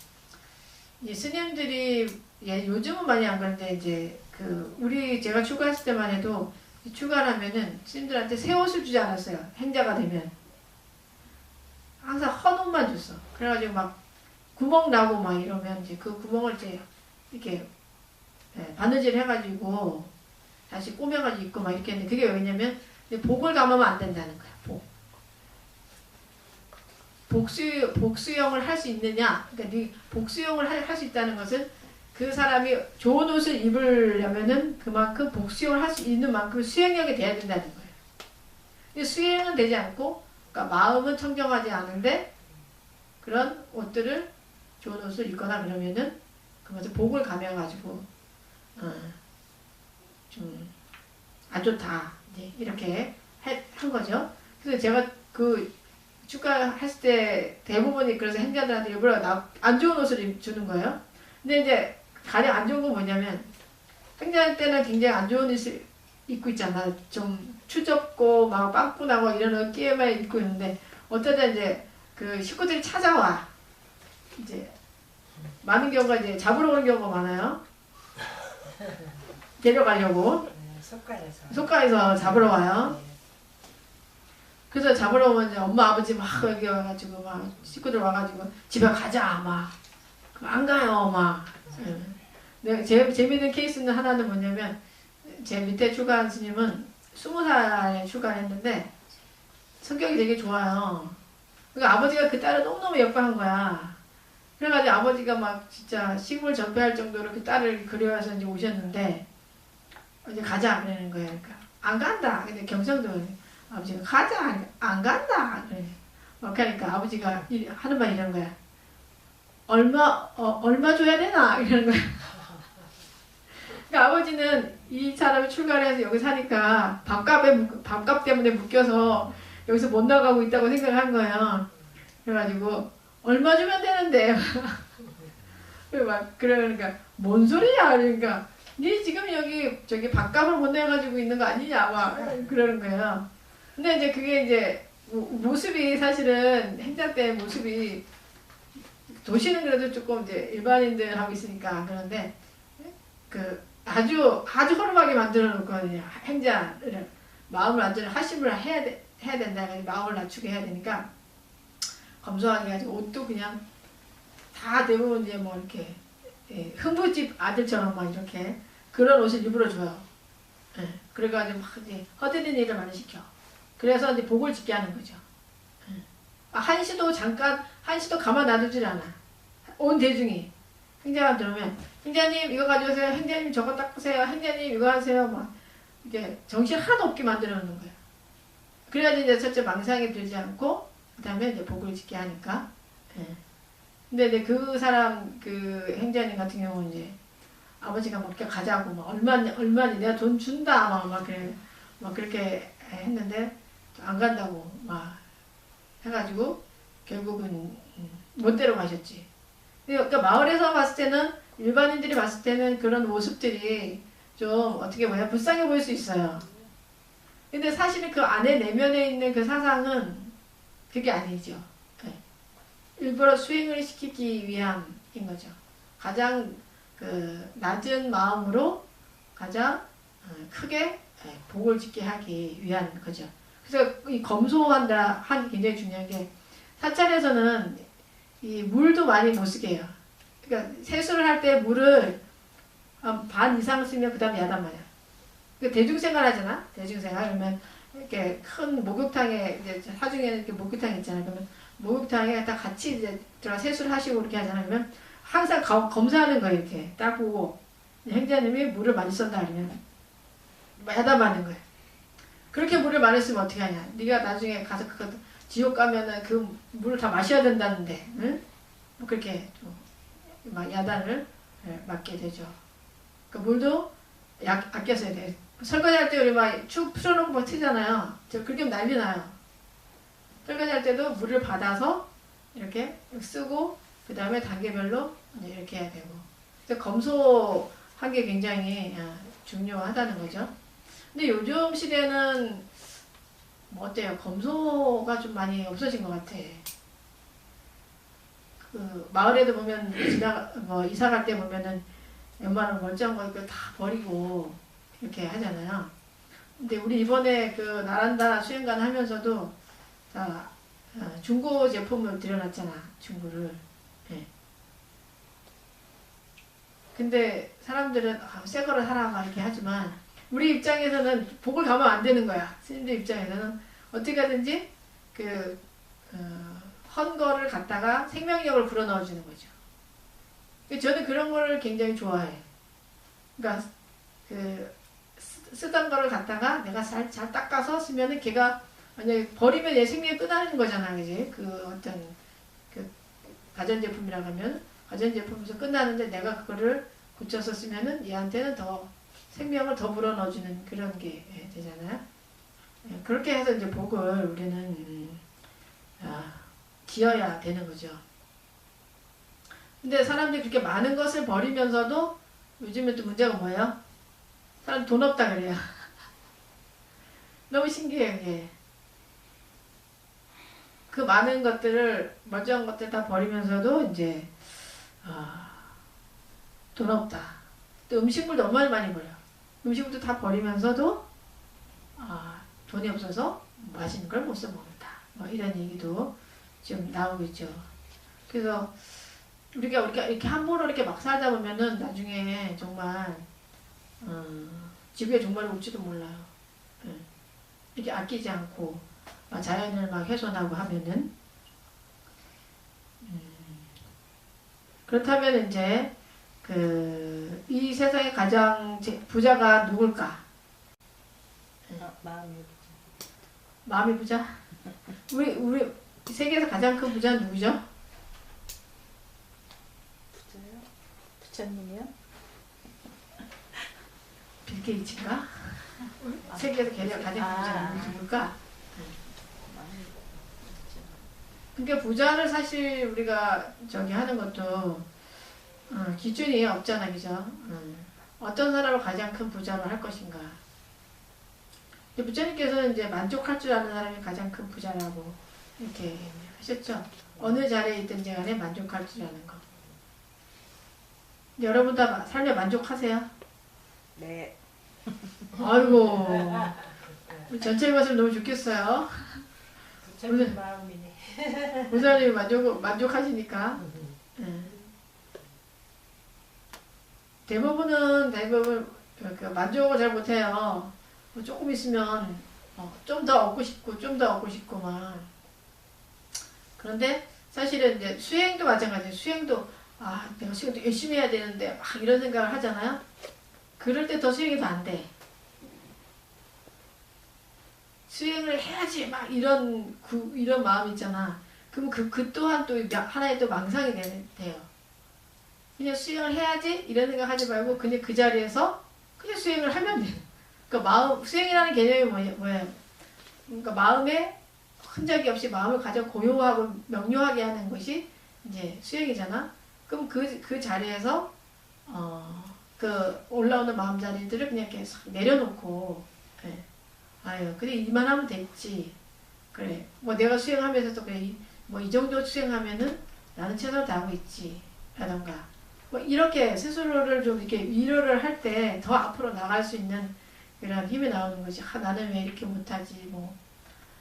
이 스님들이 요즘은 많이 안 그런데 이제 제가 출가했을 때만 해도 출가를 하면은 스님들한테 새 옷을 주지 않았어요. 행자가 되면 항상 헌 옷만 줬어. 그래가지고 막 구멍 나고 막 이러면 이제 그 구멍을 이제 이렇게 바느질 해가지고 다시 꼬매가지고 입고 막 이렇게 했는데 그게 왜냐면 복을 감으면 안 된다는 거야. 복수형을 할 수 있느냐? 그러니까 복수형을 할 수 있다는 것은 그 사람이 좋은 옷을 입으려면은 그만큼 복수형을 할 수 있는 만큼 수행력이 돼야 된다는 거예요. 근데 수행은 되지 않고, 그러니까 마음은 청정하지 않은데 그런 옷들을 좋은 옷을 입거나 그러면은 그것을 복을 가면가지고 좀 안 좋다 이제 이렇게 한 거죠. 그래서 제가 축가했을 때 대부분이 그래서 행자들한테 일부러 안 좋은 옷을 주는 거예요. 근데 이제 가장 안 좋은 건 뭐냐면 행자 때는 굉장히 안 좋은 옷을 입고 있잖아. 좀 추접고 막 빵꾸나고 이런 어깨에만 입고 있는데 어쩌다 이제 그 식구들이 찾아와. 이제 많은 경우가 이제 잡으러 오는 경우가 많아요. 데려가려고. 속가에서 잡으러 와요. 그래서 잡으러 오면 이제 엄마 아버지 막 여기 와가지고 막 식구들 와가지고 집에 가자 막 안 가요 막. 내가 재밌는 케이스는 하나는 뭐냐면 제 밑에 출가한 스님은 20살에 출가를 했는데 성격이 되게 좋아요. 그러니까 아버지가 그 딸을 너무너무 예뻐한 거야. 그래가지고 아버지가 막 진짜 시골 전폐할 정도로 그 딸을 그리워해서 이제 오셨는데 이제 가자 그러는 거예요. 그러니까 안 간다. 근데 경상도 아버지가 가자. 안 간다. 그래. 그렇게 하니까 아버지가 하는 말이 이런 거야. 얼마 줘야 되나? 이러는 거야. 그러니까 아버지는 이 사람이 출가를 해서 여기 사니까 밥값 때문에 묶여서 여기서 못 나가고 있다고 생각한 거예요. 그래가지고 얼마 주면 되는데 막 그러니까 뭔 소리야? 그러니까 니 지금 여기 저기 밥값을 못 내가지고 있는 거 아니냐? 막 그러는 거예요. 근데 이제 그게 이제 모습이 사실은 행자 때 모습이 도시는 그래도 조금 이제 일반인들하고 있으니까 그런데 그 아주 허름하게 만들어 놓거든요. 행자를 마음을 완전히 하심을 해야 된다. 마음을 낮추게 해야 되니까 검소하게 가지고 옷도 그냥 다 대부분 이제 뭐 이렇게 흥부집 아들처럼 막 이렇게 그런 옷을 입으러 줘요. 예, 그래가지고 막 이제 허드렛 일을 많이 시켜. 그래서 이제 복을 짓게 하는 거죠. 예. 한시도 가만 놔두질 않아. 온 대중이 행자가 들어오면 행자님 이거 가져오세요. 행자님 저거 닦으세요. 행자님 이거 하세요. 막 이게 정신 하나도 없게 만들어 놓는 거예요. 그래야지 이제 첫째 망상에 들지 않고 그다음에 이제 복을 짓게 하니까. 예. 근데 이제 그 사람 그 행자님 같은 경우는 이제 아버지가 뭐 이렇게 가자고 막 얼마니 내가 돈 준다 막 그래 막 그렇게 했는데 안 간다고 막 해가지고 결국은 못 데려가셨지. 그러니까 마을에서 봤을 때는 일반인들이 봤을 때는 그런 모습들이 좀 어떻게 보면 불쌍해 보일 수 있어요. 근데 사실은 그 안에 내면에 있는 그 사상은 그게 아니죠. 네. 일부러 수행을 시키기 위함인 거죠. 가장 그 낮은 마음으로 가장 크게 복을 짓게 하기 위한 거죠. 그래서 이 검소한다 하는 게 굉장히 중요한 게 사찰에서는 이 물도 많이 못 쓰게 해요. 그러니까 세수를 할 때 물을 반 이상 쓰면 그 다음에 야단 마냐. 그러니까 대중생활 하잖아. 대중생활 그러면 이렇게 큰 목욕탕에 이제 사중에는 이렇게 목욕탕 있잖아요. 그러면 목욕탕에 다 같이 이제 들어가 세수를 하시고 그렇게 하잖아요. 그러면 항상 검사하는 거예요. 이렇게 딱 보고 행자님이 물을 많이 썼다 그러면 야단맞는 거예요. 그렇게 물을 많이 쓰면 어떻게 하냐. 네가 나중에 가서 그 지옥 가면은 그 물을 다 마셔야 된다는데, 응? 뭐 그렇게 막 야단을 맞게 되죠. 그 물도 아껴 써야 돼. 설거지할 때 우리 막 축 풀어놓고 막 튀잖아요. 저 그렇게 난리 나요. 설거지할 때도 물을 받아서 이렇게 쓰고 그 다음에 단계별로 이렇게 해야 되고. 그래서 검소한 게 굉장히 중요하다는 거죠. 근데 요즘 시대는 뭐 어때요? 검소가 좀 많이 없어진 것 같아. 그 마을에도 보면 이사 갈 때 보면은 웬만한 멀쩡한 거 이거 다 버리고 이렇게 하잖아요. 근데 우리 이번에 그 나란다 수행관 하면서도 다 중고 제품을 들여놨잖아. 중고를. 네. 근데 사람들은 새 거를 사라고 이렇게 하지만 우리 입장에서는 복을 가면 안 되는 거야. 스님들 입장에서는 어떻게 하든지 헌 거를 갖다가 생명력을 불어넣어 주는 거죠. 저는 그런 거를 굉장히 좋아해. 그러니까 쓰던 거를 갖다가 내가 잘 닦아서 쓰면은 걔가 만약에 버리면 얘 생명이 끝나는 거잖아, 그지? 그 어떤 그 가전제품이라고 하면 가전제품에서 끝나는데 내가 그거를 고쳐서 쓰면은 얘한테는 더 생명을 더 불어넣어주는 그런 게 되잖아요. 그렇게 해서 이제 복을 우리는 기어야 되는 거죠. 근데 사람들이 그렇게 많은 것을 버리면서도 요즘에 또 문제가 뭐예요? 사람 돈 없다 그래요. 너무 신기해요, 이게. 그 많은 것들을, 멀쩡한 것들 다 버리면서도 이제, 돈 없다. 또 음식물도 얼마나 많이 버려. 음식물도 다 버리면서도, 돈이 없어서 맛있는 걸 못 써먹는다. 뭐 이런 얘기도 지금 나오고 있죠. 그래서 우리가 이렇게 함부로 이렇게 막 살다 보면은 나중에 정말, 집에 정말 올지도 몰라요. 이렇게 아끼지 않고, 자연을 막 훼손하고 하면은. 그렇다면 이제, 이 세상에 가장 부자가 누굴까? 마음이 마음이 부자? 우리 세계에서 가장 큰 부자는 누구죠? 부자요? 부처님이요? 빌 게이츠인가? 세계에서 가장 큰 부자는 누굴까? 그러니까 부자를 사실 우리가 저기 하는 것도 기준이 없잖아, 그죠? 어떤 사람을 가장 큰 부자로 할 것인가? 부처님께서는 이제 만족할 줄 아는 사람이 가장 큰 부자라고 이렇게 하셨죠. 어느 자리에 있든지 간에 만족할 줄 아는 거. 여러분 다 삶에 만족하세요? 네. 아이고, 우리 전체 말씀 너무 좋겠어요. 부처님 마음이네. 부자님이 만족하시니까. 대부분 만족을 잘 못해요. 조금 있으면 좀 더 얻고 싶고 좀 더 얻고 싶고 막. 그런데 사실은 이제 수행도 마찬가지예요. 수행도 내가 수행도 열심히 해야 되는데 막 이런 생각을 하잖아요. 그럴 때 더 수행이 더 안 돼. 수행을 해야지 막 이런 마음 있잖아. 그럼 그 또한 또 하나의 또 망상이 돼요. 그냥 수행을 해야지 이런 생각 하지 말고 그냥 그 자리에서 그냥 수행을 하면 돼. 그러니까 수행이라는 개념이 뭐예요? 그러니까 마음에 흔적이 없이 마음을 가장 고요하고 명료하게 하는 것이 이제 수행이잖아. 그럼 그 자리에서 그 올라오는 마음자리들을 그냥 이렇게 내려놓고, 예. 아유, 그래 이만하면 됐지. 그래, 뭐 내가 수행하면서도 그래, 뭐 이 정도 수행하면은 나는 최선을 다하고 있지. 라던가, 뭐 이렇게 스스로를 좀 이렇게 위로를 할 때 더 앞으로 나갈 수 있는 그런 힘이 나오는 거지. 나는 왜 이렇게 못하지? 뭐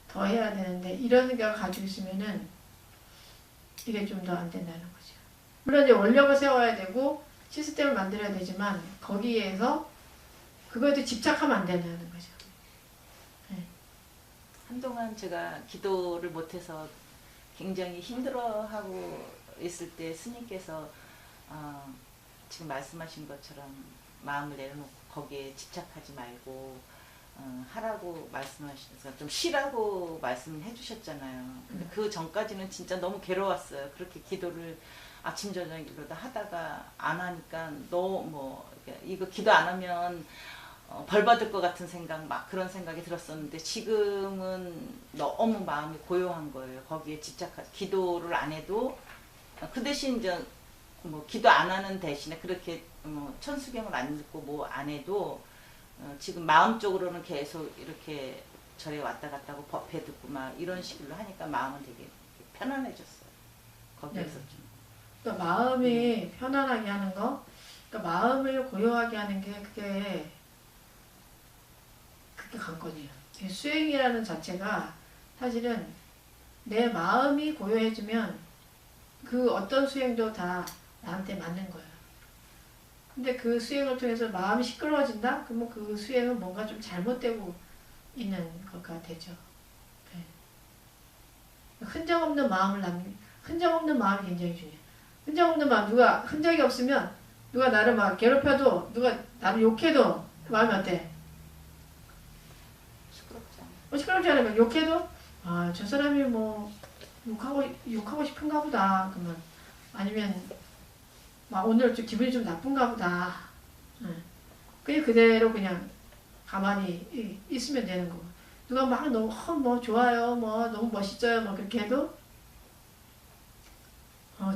더 해야 되는데 이런 생각을 가지고 있으면은 이게 좀 더 안 된다는 거죠. 물론 이제 원력을 세워야 되고 시스템을 만들어야 되지만 거기에서 그거에도 집착하면 안 된다는 거죠. 네. 한동안 제가 기도를 못해서 굉장히 힘들어하고 있을 때 스님께서 지금 말씀하신 것처럼 마음을 내려놓고 거기에 집착하지 말고 하라고 말씀하시면서 좀 쉬라고 말씀해 주셨잖아요. 근데 그 전까지는 진짜 너무 괴로웠어요. 그렇게 기도를 아침 저녁 이러다 하다가 안 하니까 이거 기도 안 하면 벌 받을 것 같은 생각 막 그런 생각이 들었었는데 지금은 너무 마음이 고요한 거예요. 거기에 기도를 안 해도 그 대신 이제 뭐 기도 안 하는 대신에 그렇게 천수경을 안 읽고 뭐 안 해도 지금 마음적으로는 계속 이렇게 절에 왔다 갔다 하고 법회 듣고 막 이런 식으로 하니까 마음은 되게 편안해졌어요. 거기에서 네. 좀. 그러니까 마음이 편안하게 하는 거, 그러니까 마음을 고요하게 하는 게 그게 관건이에요. 수행이라는 자체가 사실은 내 마음이 고요해지면 그 어떤 수행도 다 나한테 맞는 거예요. 근데 그 수행을 통해서 마음이 시끄러워진다? 그러면 그 수행은 뭔가 좀 잘못되고 있는 거가 되죠. 네. 흔적 없는 마음이 굉장히 중요해요. 흔적 없는 마음, 흔적이 없으면 누가 나를 막 괴롭혀도, 누가 나를 욕해도 마음이 어때? 시끄럽지 않으면 욕해도, 저 사람이 뭐, 욕하고 싶은가 보다. 그러면, 아니면, 막 오늘 좀 기분이 좀 나쁜가 보다. 그냥 그대로 그냥 가만히 있으면 되는 거고. 누가 막 너무 좋아요, 뭐 너무 멋있어요, 뭐 그렇게 해도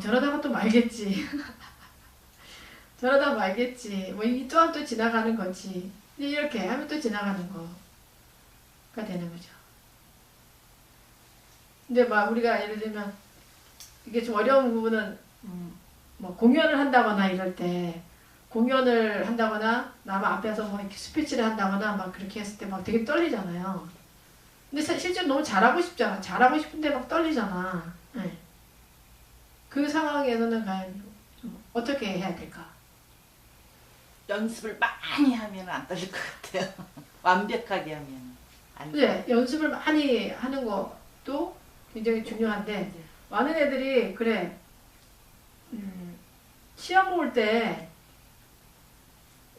저러다가 또 말겠지. 저러다 말겠지. 뭐 이 또한 또 지나가는 거지. 이렇게 하면 또 지나가는 거가 되는 거죠. 근데 막 우리가 예를 들면 이게 좀 어려운 부분은 뭐 공연을 한다거나 이럴 때 공연을 한다거나 남 앞에서 뭐 이렇게 스피치를 한다거나 막 그렇게 했을 때 막 되게 떨리잖아요. 근데 실제로 너무 잘하고 싶잖아. 잘하고 싶은데 막 떨리잖아. 네. 그 상황에서는 과연 좀 어떻게 해야 될까? 연습을 많이 하면 안 떨릴 것 같아요. 완벽하게 하면. 네, 연습을 많이 하는 것도 굉장히 중요한데 많은 애들이 그래 시험 볼 때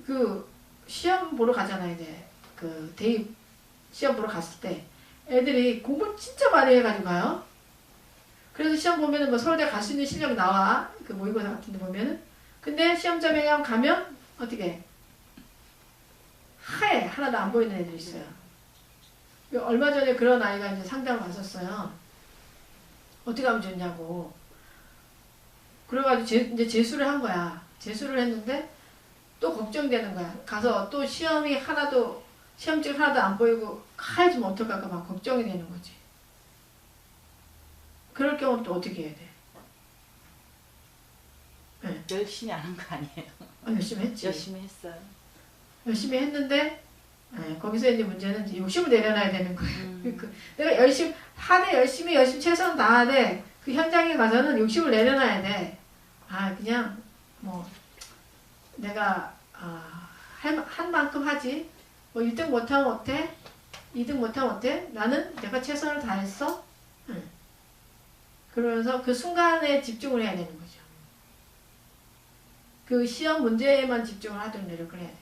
그 시험 보러 가잖아요. 이제 그 대입 시험 보러 갔을 때 애들이 공부 진짜 많이 해가지고 가요. 그래서 시험 보면은 뭐 서울대 갈 수 있는 실력 나와. 그 모의고사 같은 데 보면은. 근데 시험장에 가면 어떻게 하얘. 하나도 안 보이는 애들이 있어요. 얼마 전에 그런 아이가 이제 상담을 왔었어요. 어떻게 하면 좋냐고. 그래가지고 이제 재수를 한 거야. 재수를 했는데 또 걱정되는 거야. 가서 또 시험이 하나도, 시험지 하나도 안 보이고 하얘지면 어떡할까 막 걱정이 되는 거지. 그럴 경우는 또 어떻게 해야 돼? 네. 열심히 안 한 거 아니에요? 열심히 했지. 열심히 했어요. 열심히 했는데 거기서 이제 문제는 이제 욕심을 내려놔야 되는 거예요. 내가 열심히 최선을 다하되 그 현장에 가서는 욕심을 내려놔야 돼. 그냥 뭐 내가 한 만큼 하지. 뭐 1등 못하면 어때? 2등 못하면 어때? 나는 내가 최선을 다했어. 그러면서 그 순간에 집중을 해야 되는 거죠. 그 시험 문제에만 집중을 하도록 노력을 해야 되죠.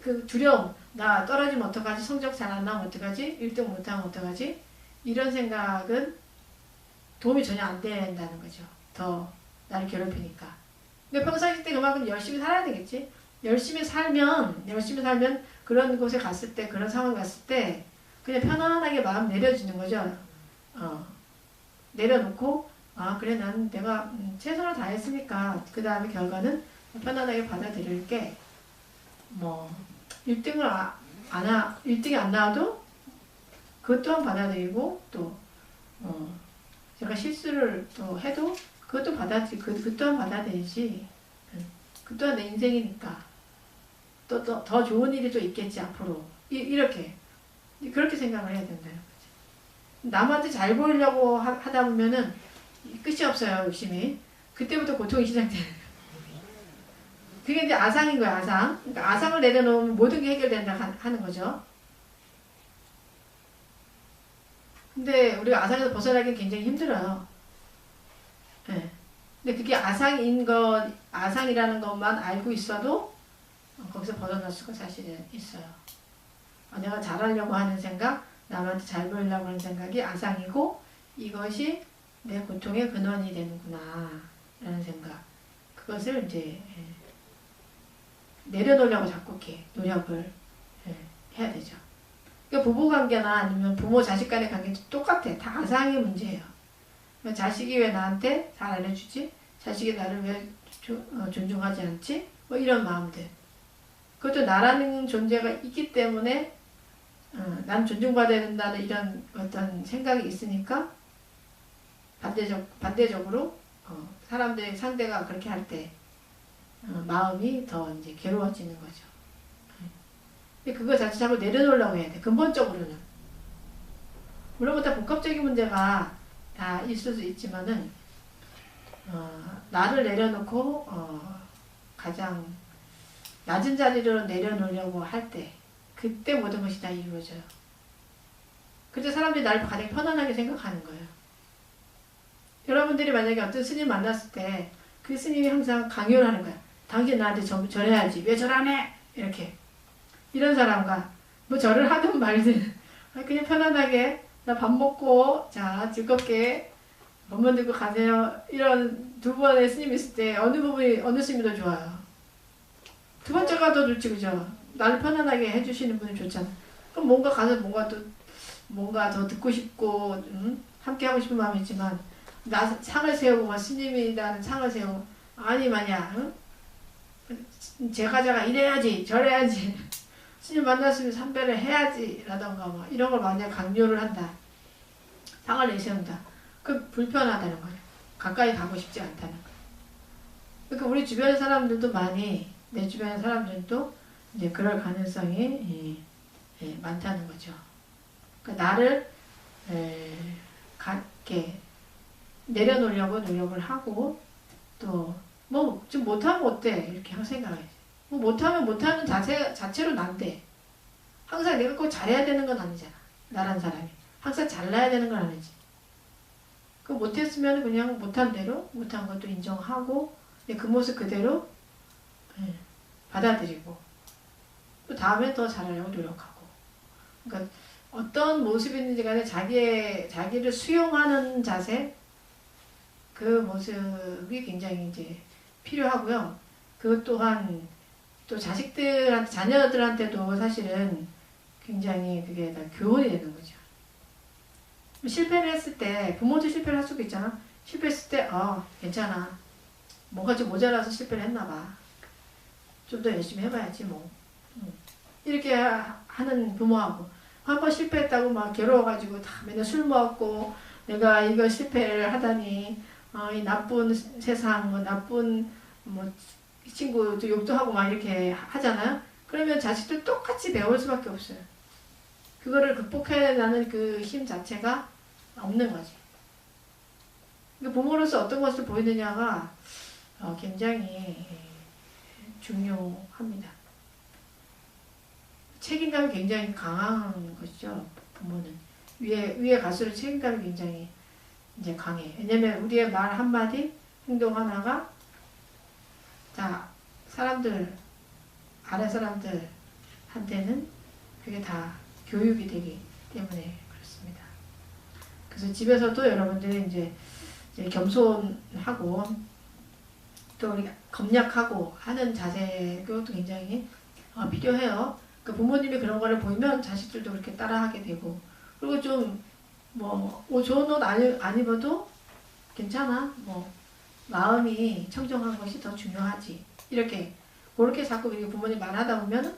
그 두려움, 나 떨어지면 어떡하지? 성적 잘 안 나오면 어떡하지? 1등 못하면 어떡하지? 이런 생각은 도움이 전혀 안 된다는 거죠. 더 나를 괴롭히니까. 근데 평상시 때 그만큼 열심히 살아야 되겠지? 열심히 살면 그런 곳에 갔을 때, 그런 상황에 갔을 때 그냥 편안하게 마음 내려주는 거죠. 내려놓고 그래 나는 내가 최선을 다했으니까 그 다음에 결과는 편안하게 받아들일게. 뭐 1등이 안 나와도 그것 또한 받아들이고 또 제가 실수를 또 해도 그것도 그 또한 받아들이지. 그 또한 내 인생이니까 또 더 좋은 일이 또 있겠지 앞으로. 이렇게 그렇게 생각을 해야 된다는 거지. 남한테 잘 보이려고 하다 보면은 끝이 없어요. 열심히. 그때부터 고통이 시작되는 거예요. 그게 이제 아상인 거야. 아상. 그러니까 아상을 내려놓으면 모든 게 해결된다 하는 거죠. 근데 우리가 아상에서 벗어나기는 굉장히 힘들어요. 네. 근데 그게 아상이라는 것만 알고 있어도 거기서 벗어날 수가 사실은 있어요. 내가 잘하려고 하는 생각, 남한테 잘 보이려고 하는 생각이 아상이고 이것이 내 고통의 근원이 되는구나 라는 생각. 그것을 이제 내려놓으려고 자꾸 이렇게 노력을 해야 되죠. 그러니까 부부관계나 아니면 부모 자식 간의 관계도 똑같아. 다 아상의 문제예요. 자식이 왜 나한테 잘 알려주지? 자식이 나를 왜 존중하지 않지? 뭐 이런 마음들. 그것도 나라는 존재가 있기 때문에 난 존중받아야 된다는 이런 어떤 생각이 있으니까 반대적으로 사람들의 상대가 그렇게 할 때 마음이 더 이제 괴로워지는 거죠. 근데 그거 자체 자꾸 내려놓으려고 해야 돼. 근본적으로는. 물론 다 복합적인 문제가 다 있을 수 있지만은 나를 내려놓고 가장 낮은 자리로 내려놓으려고 할 때 그때 모든 것이 다 이루어져요. 그때 사람들이 나를 가장 편안하게 생각하는 거예요. 여러분들이 만약에 어떤 스님 만났을 때 그 스님이 항상 강요를 하는 거야. 당신 나한테 절해야지. 왜 절 안 해? 이렇게. 이런 사람과 뭐 절을 하든 말든 그냥 편안하게 나 밥 먹고 자 즐겁게 법문 듣고 가세요. 이런 두 번의 스님이 있을 때 어느 스님이 더 좋아요? 두 번째가 더 좋지, 그죠? 나를 편안하게 해주시는 분이 좋잖아. 그럼 뭔가 가서 뭔가 더 듣고 싶고 함께 하고 싶은 마음이 있지만 나 상을 세우고 막 스님이라는 상을 세우고 아니 마냐 제가자가 이래야지 저래야지 스님 만났으면 삼배를 해야지 라던가 뭐 이런 걸 만약 강요를 한다. 상을 내세운다. 그 불편하다는 거예요. 가까이 가고 싶지 않다는 거예요. 그러니까 우리 주변의 사람들도 많이 내 주변의 사람들도 이제 그럴 가능성이 많다는 거죠. 그러니까 나를 이렇게 내려놓으려고 노력을 하고 또 뭐 좀 못하면 어때 이렇게 항상 생각해야지. 뭐 못하면 못하는 자체로 난데 항상 내가 꼭 잘해야 되는 건 아니잖아. 나란 사람이 항상 잘나야 되는 건 아니지. 그 못했으면 그냥 못한 대로 못한 것도 인정하고 그 모습 그대로 받아들이고 또 다음에 더 잘하려고 노력하고. 그러니까 어떤 모습이든지 간에 자기를 수용하는 자세, 그 모습이 굉장히 이제 필요하고요. 그것 또한 또 자식들한테, 자녀들한테도 사실은 굉장히 그게 다 교훈이 되는 거죠. 실패를 했을 때, 부모도 실패를 할 수도 있잖아. 실패했을 때, 괜찮아. 뭔가 좀 모자라서 실패를 했나 봐. 좀 더 열심히 해봐야지, 뭐. 이렇게 하는 부모하고, 한 번 실패했다고 막 괴로워가지고 다 맨날 술 먹고, 내가 이거 실패를 하다니, 이 나쁜 세상, 뭐 나쁜, 뭐, 친구도 욕도 하고 막 이렇게 하잖아요. 그러면 자식들 똑같이 배울 수밖에 없어요. 그거를 극복해내는 그 힘 자체가 없는 거지. 그러니까 부모로서 어떤 것을 보이느냐가 굉장히 중요합니다. 책임감이 굉장히 강한 것이죠. 부모는 위에 갈수록 책임감이 굉장히 이제 강해. 왜냐면 우리의 말 한마디, 행동 하나가 다 사람들, 아래 사람들한테는 그게 다 교육이 되기 때문에 그렇습니다. 그래서 집에서도 여러분들이 이제 겸손하고 또 우리 검약하고 하는 자세도 굉장히 필요해요. 그 부모님이 그런 거를 보이면 자식들도 그렇게 따라하게 되고, 그리고 좀 좋은 옷 안 입어도 괜찮아. 뭐 마음이 청정한 것이 더 중요하지. 이렇게 그렇게 자꾸 부모님 말하다 보면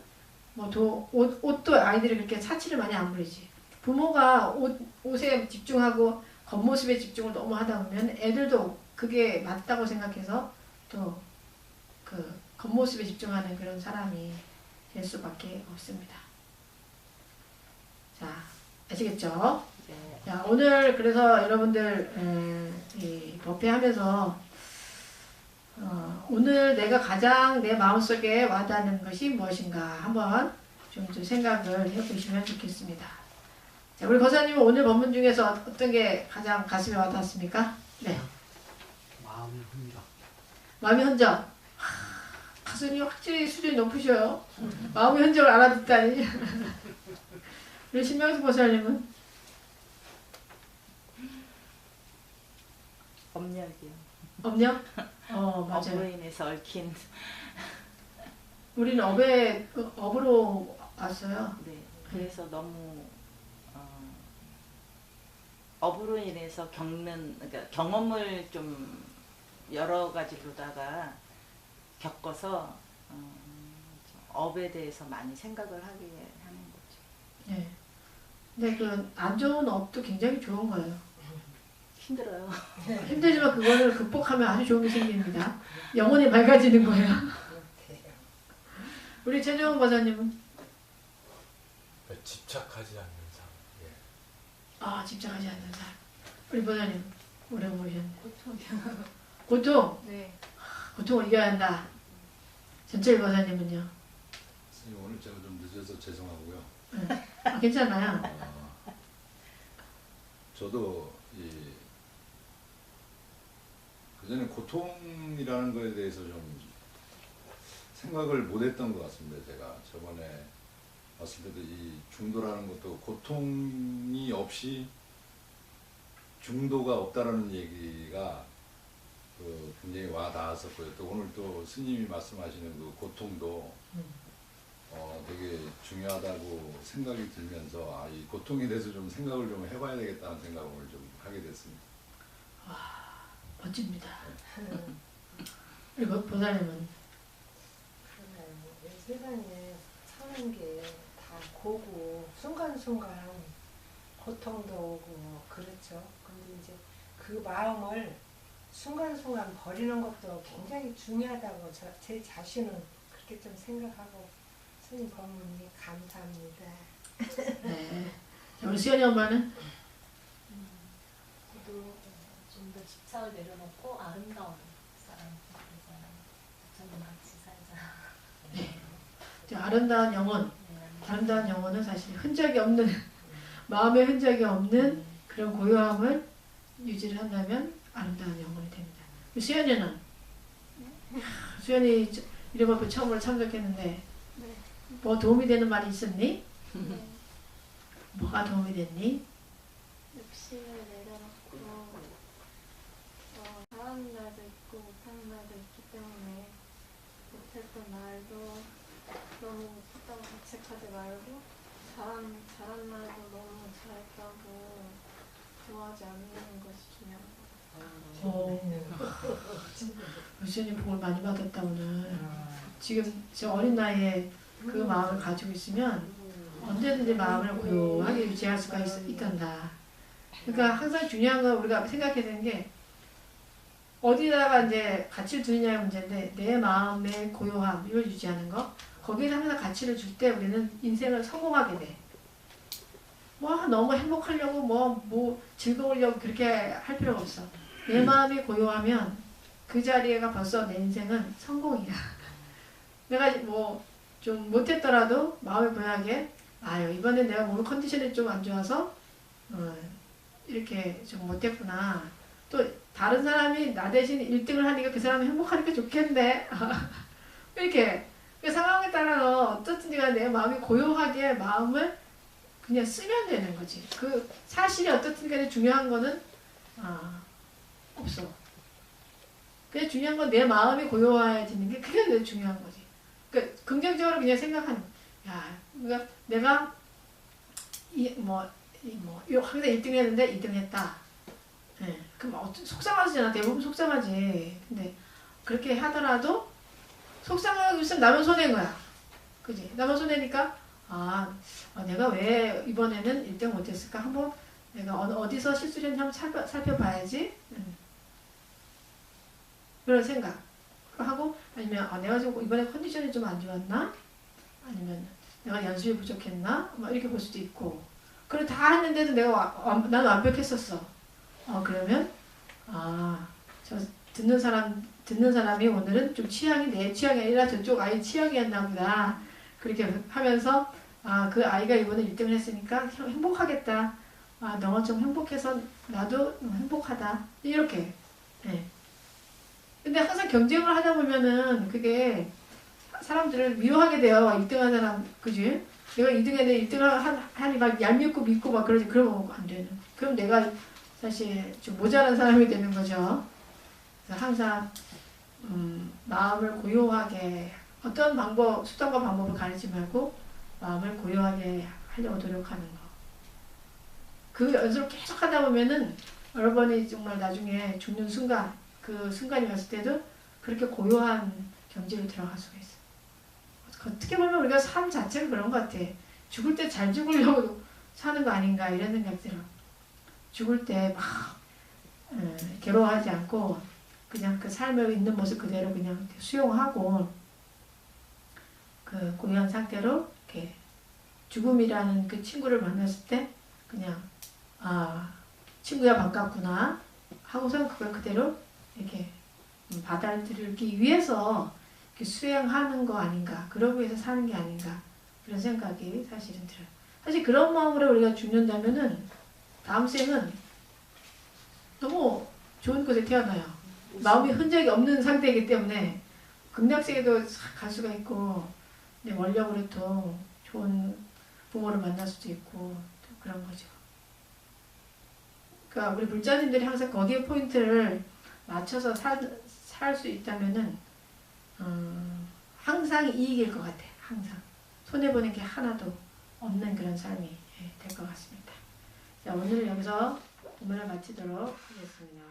옷도 아이들이 그렇게 사치를 많이 안 부리지. 부모가 옷에 집중하고 겉모습에 집중을 너무 하다 보면 애들도 그게 맞다고 생각해서 또 그 겉모습에 집중하는 그런 사람이 될 수밖에 없습니다. 자, 아시겠죠? 네. 자, 오늘 그래서 여러분들 이 법회하면서 오늘 내가 가장 내 마음속에 와닿는 것이 무엇인가 한번 좀 생각을 해보시면 좋겠습니다. 자, 우리 거사님은 오늘 법문 중에서 어떤 게 가장 가슴에 와닿았습니까? 네. 마음의 흔적. 마음의 흔적. 가슴이 확실히 수준이 높으셔요. 마음의 흔적을 알아듣다니. 우리 신명수 보살님은? 업력이요. 업력? 맞아요. 업으로 인해서 얽힌. 우리는 업으로 왔어요. 네. 그래서 너무 업으로 인해서 그러니까 경험을 좀 여러 가지로다가 겪어서 업에 대해서 많이 생각을 하게 하는 거죠. 네. 근데 그 안 좋은 업도 굉장히 좋은 거예요. 힘들어요. 힘들지만 그거를 극복하면 아주 좋은 게 생깁니다. 영혼이 맑아지는 거예요. 우리 최정원 과사님은? 집착하지 않는 삶. 예. 집착하지 않는 삶. 우리 보사님 오래 모르셨네. 고통이요. 고통. 네. 고통을 이겨야 한다. 전철 과사님은요? 선생님 오늘 제가 좀 늦어서 죄송하고요. 괜찮아요. 저도 그전에 고통이라는 거에 대해서 좀 생각을 못했던 것 같습니다. 제가 저번에 봤을 때도 이 중도라는 것도 고통이 없이 중도가 없다라는 얘기가 굉장히 와 닿았었고요. 또 오늘 또 스님이 말씀하시는 그 고통도 되게 중요하다고 생각이 들면서 이 고통에 대해서 좀 생각을 좀 해봐야 되겠다는 생각을 오늘 좀 하게 됐습니다. 멋집니다. 우리 보사님은? 그러나요. 이 세상에 사는 게 다 고고 순간순간 고통도 오고 그렇죠. 근데 이제 그 마음을 순간순간 버리는 것도 굉장히 중요하다고 제 자신은 그렇게 좀 생각하고 스님 법문이 감사합니다. 네. 자, 우리 수연이 엄마는? 저도 좀 더 집착을 내려놓고 아름다운 사람 되잖아요. 부처님 같이 살자. 네. 자, 아름다운 영혼. 아름다운 영혼은 사실 흔적이 없는 마음에 흔적이 없는 그런 고요함을 유지를 한다면 아름다운 영혼이 됩니다. 우리 수연이는? 수연이 이런 거 처음으로 참석했는데 뭐 도움이 되는 말이 있었니? 뭐가 도움이 됐니? 욕심을 내려놓고 하지 말고 잘한 말도 너무 잘했다고 좋아하지 않는 것이 중요한 것 같아요. 루시언이 복을 많이 받았다 오늘. 지금 저 어린 나이에 그 마음을 가지고 있으면 언제든지 마음을 고요하게 유지할 수가 있단다. 그러니까 항상 중요한 건 우리가 생각해야 되는 게 어디다가 이제 가치를 두느냐의 문제인데 내 마음의 고요함 이걸 유지하는 거 거기에 항상 가치를 줄 때 우리는 인생을 성공하게 돼. 뭐 너무 행복하려고 뭐 즐거우려고 그렇게 할 필요가 없어. 내 마음이 고요하면 그 자리가 벌써 내 인생은 성공이야. 내가 뭐 좀 못했더라도 마음이 고요하게 아유 이번에 내가 몸 컨디션이 좀 안 좋아서 이렇게 좀 못했구나. 또 다른 사람이 나 대신 1등을 하니까 그 사람이 행복하니까 좋겠네. 이렇게 그 상황에 따라서 어떻든지 간에 내 마음이 고요하게 마음을 그냥 쓰면 되는 거지. 그 사실이 어떻든 간에 중요한 거는 없어. 그냥 중요한 건 내 마음이 고요해지는 게 그게 제일 중요한 거지. 그러니까 긍정적으로 그냥 생각하는 야, 그러니까 내가 항상 1등 했는데 2등 했다. 네. 그럼 속상하잖아. 대부분 속상하지. 근데 그렇게 하더라도 속상하고 있으면 나만 손해인 거야. 그지? 나만 손해니까 내가 왜 이번에는 1등 못했을까? 한번 내가 어디서 실수를 했는지 한번 살펴봐야지. 그런 생각 하고 아니면 내가 좀 이번에 컨디션이 좀 안 좋았나? 아니면 내가 연습이 부족했나? 막 이렇게 볼 수도 있고 그걸 다 했는데도 나는 완벽했었어. 그러면 저 듣는 사람이 오늘은 좀 취향이 내 취향이 아니라 저쪽 아이 취향이었나 보다. 그렇게 하면서 그 아이가 이번에 1등을 했으니까 행복하겠다. 너가 좀 행복해서 나도 행복하다. 이렇게. 네. 근데 항상 경쟁을 하다 보면은 그게 사람들을 미워하게 돼요. 1등한 사람, 그지? 내가 2등 했는데 1등을 하니 막 얄밉고 믿고 막 그러지. 그러면 안 되는. 그럼 내가 사실 좀 모자란 사람이 되는 거죠. 그래서 항상 마음을 고요하게 어떤 수단과 방법을 가리지 말고 마음을 고요하게 하려고 노력하는 거. 그 연습을 계속 하다 보면은 여러분이 정말 나중에 죽는 순간 그 순간이 왔을 때도 그렇게 고요한 경지로 들어갈 수가 있어. 어떻게 보면 우리가 삶 자체가 그런 것 같아. 죽을 때 잘 죽으려고 사는 거 아닌가 이런 생각 들어. 죽을 때 막 괴로워하지 않고 그냥 그 삶을 있는 모습 그대로 그냥 수용하고 그 고요한 상태로 이렇게 죽음이라는 그 친구를 만났을 때 그냥 친구야 반갑구나 하고서 그걸 그대로 이렇게 받아들이기 위해서 이렇게 수행하는 거 아닌가, 그러기 위해서 사는 게 아닌가 그런 생각이 사실은 들어요. 사실 그런 마음으로 우리가 죽는다면은 다음 생은 너무 좋은 곳에 태어나요. 마음이 흔적이 없는 상태이기 때문에 극락세계도 갈 수가 있고 내 원력으로 또 좋은 부모를 만날 수도 있고 또 그런 거죠. 그러니까 우리 불자님들이 항상 거기에 포인트를 맞춰서 살 수 있다면은 항상 이익일 것 같아. 항상 손해보는 게 하나도 없는 그런 삶이 될 것 같습니다. 자, 오늘 여기서 본문을 마치도록 하겠습니다.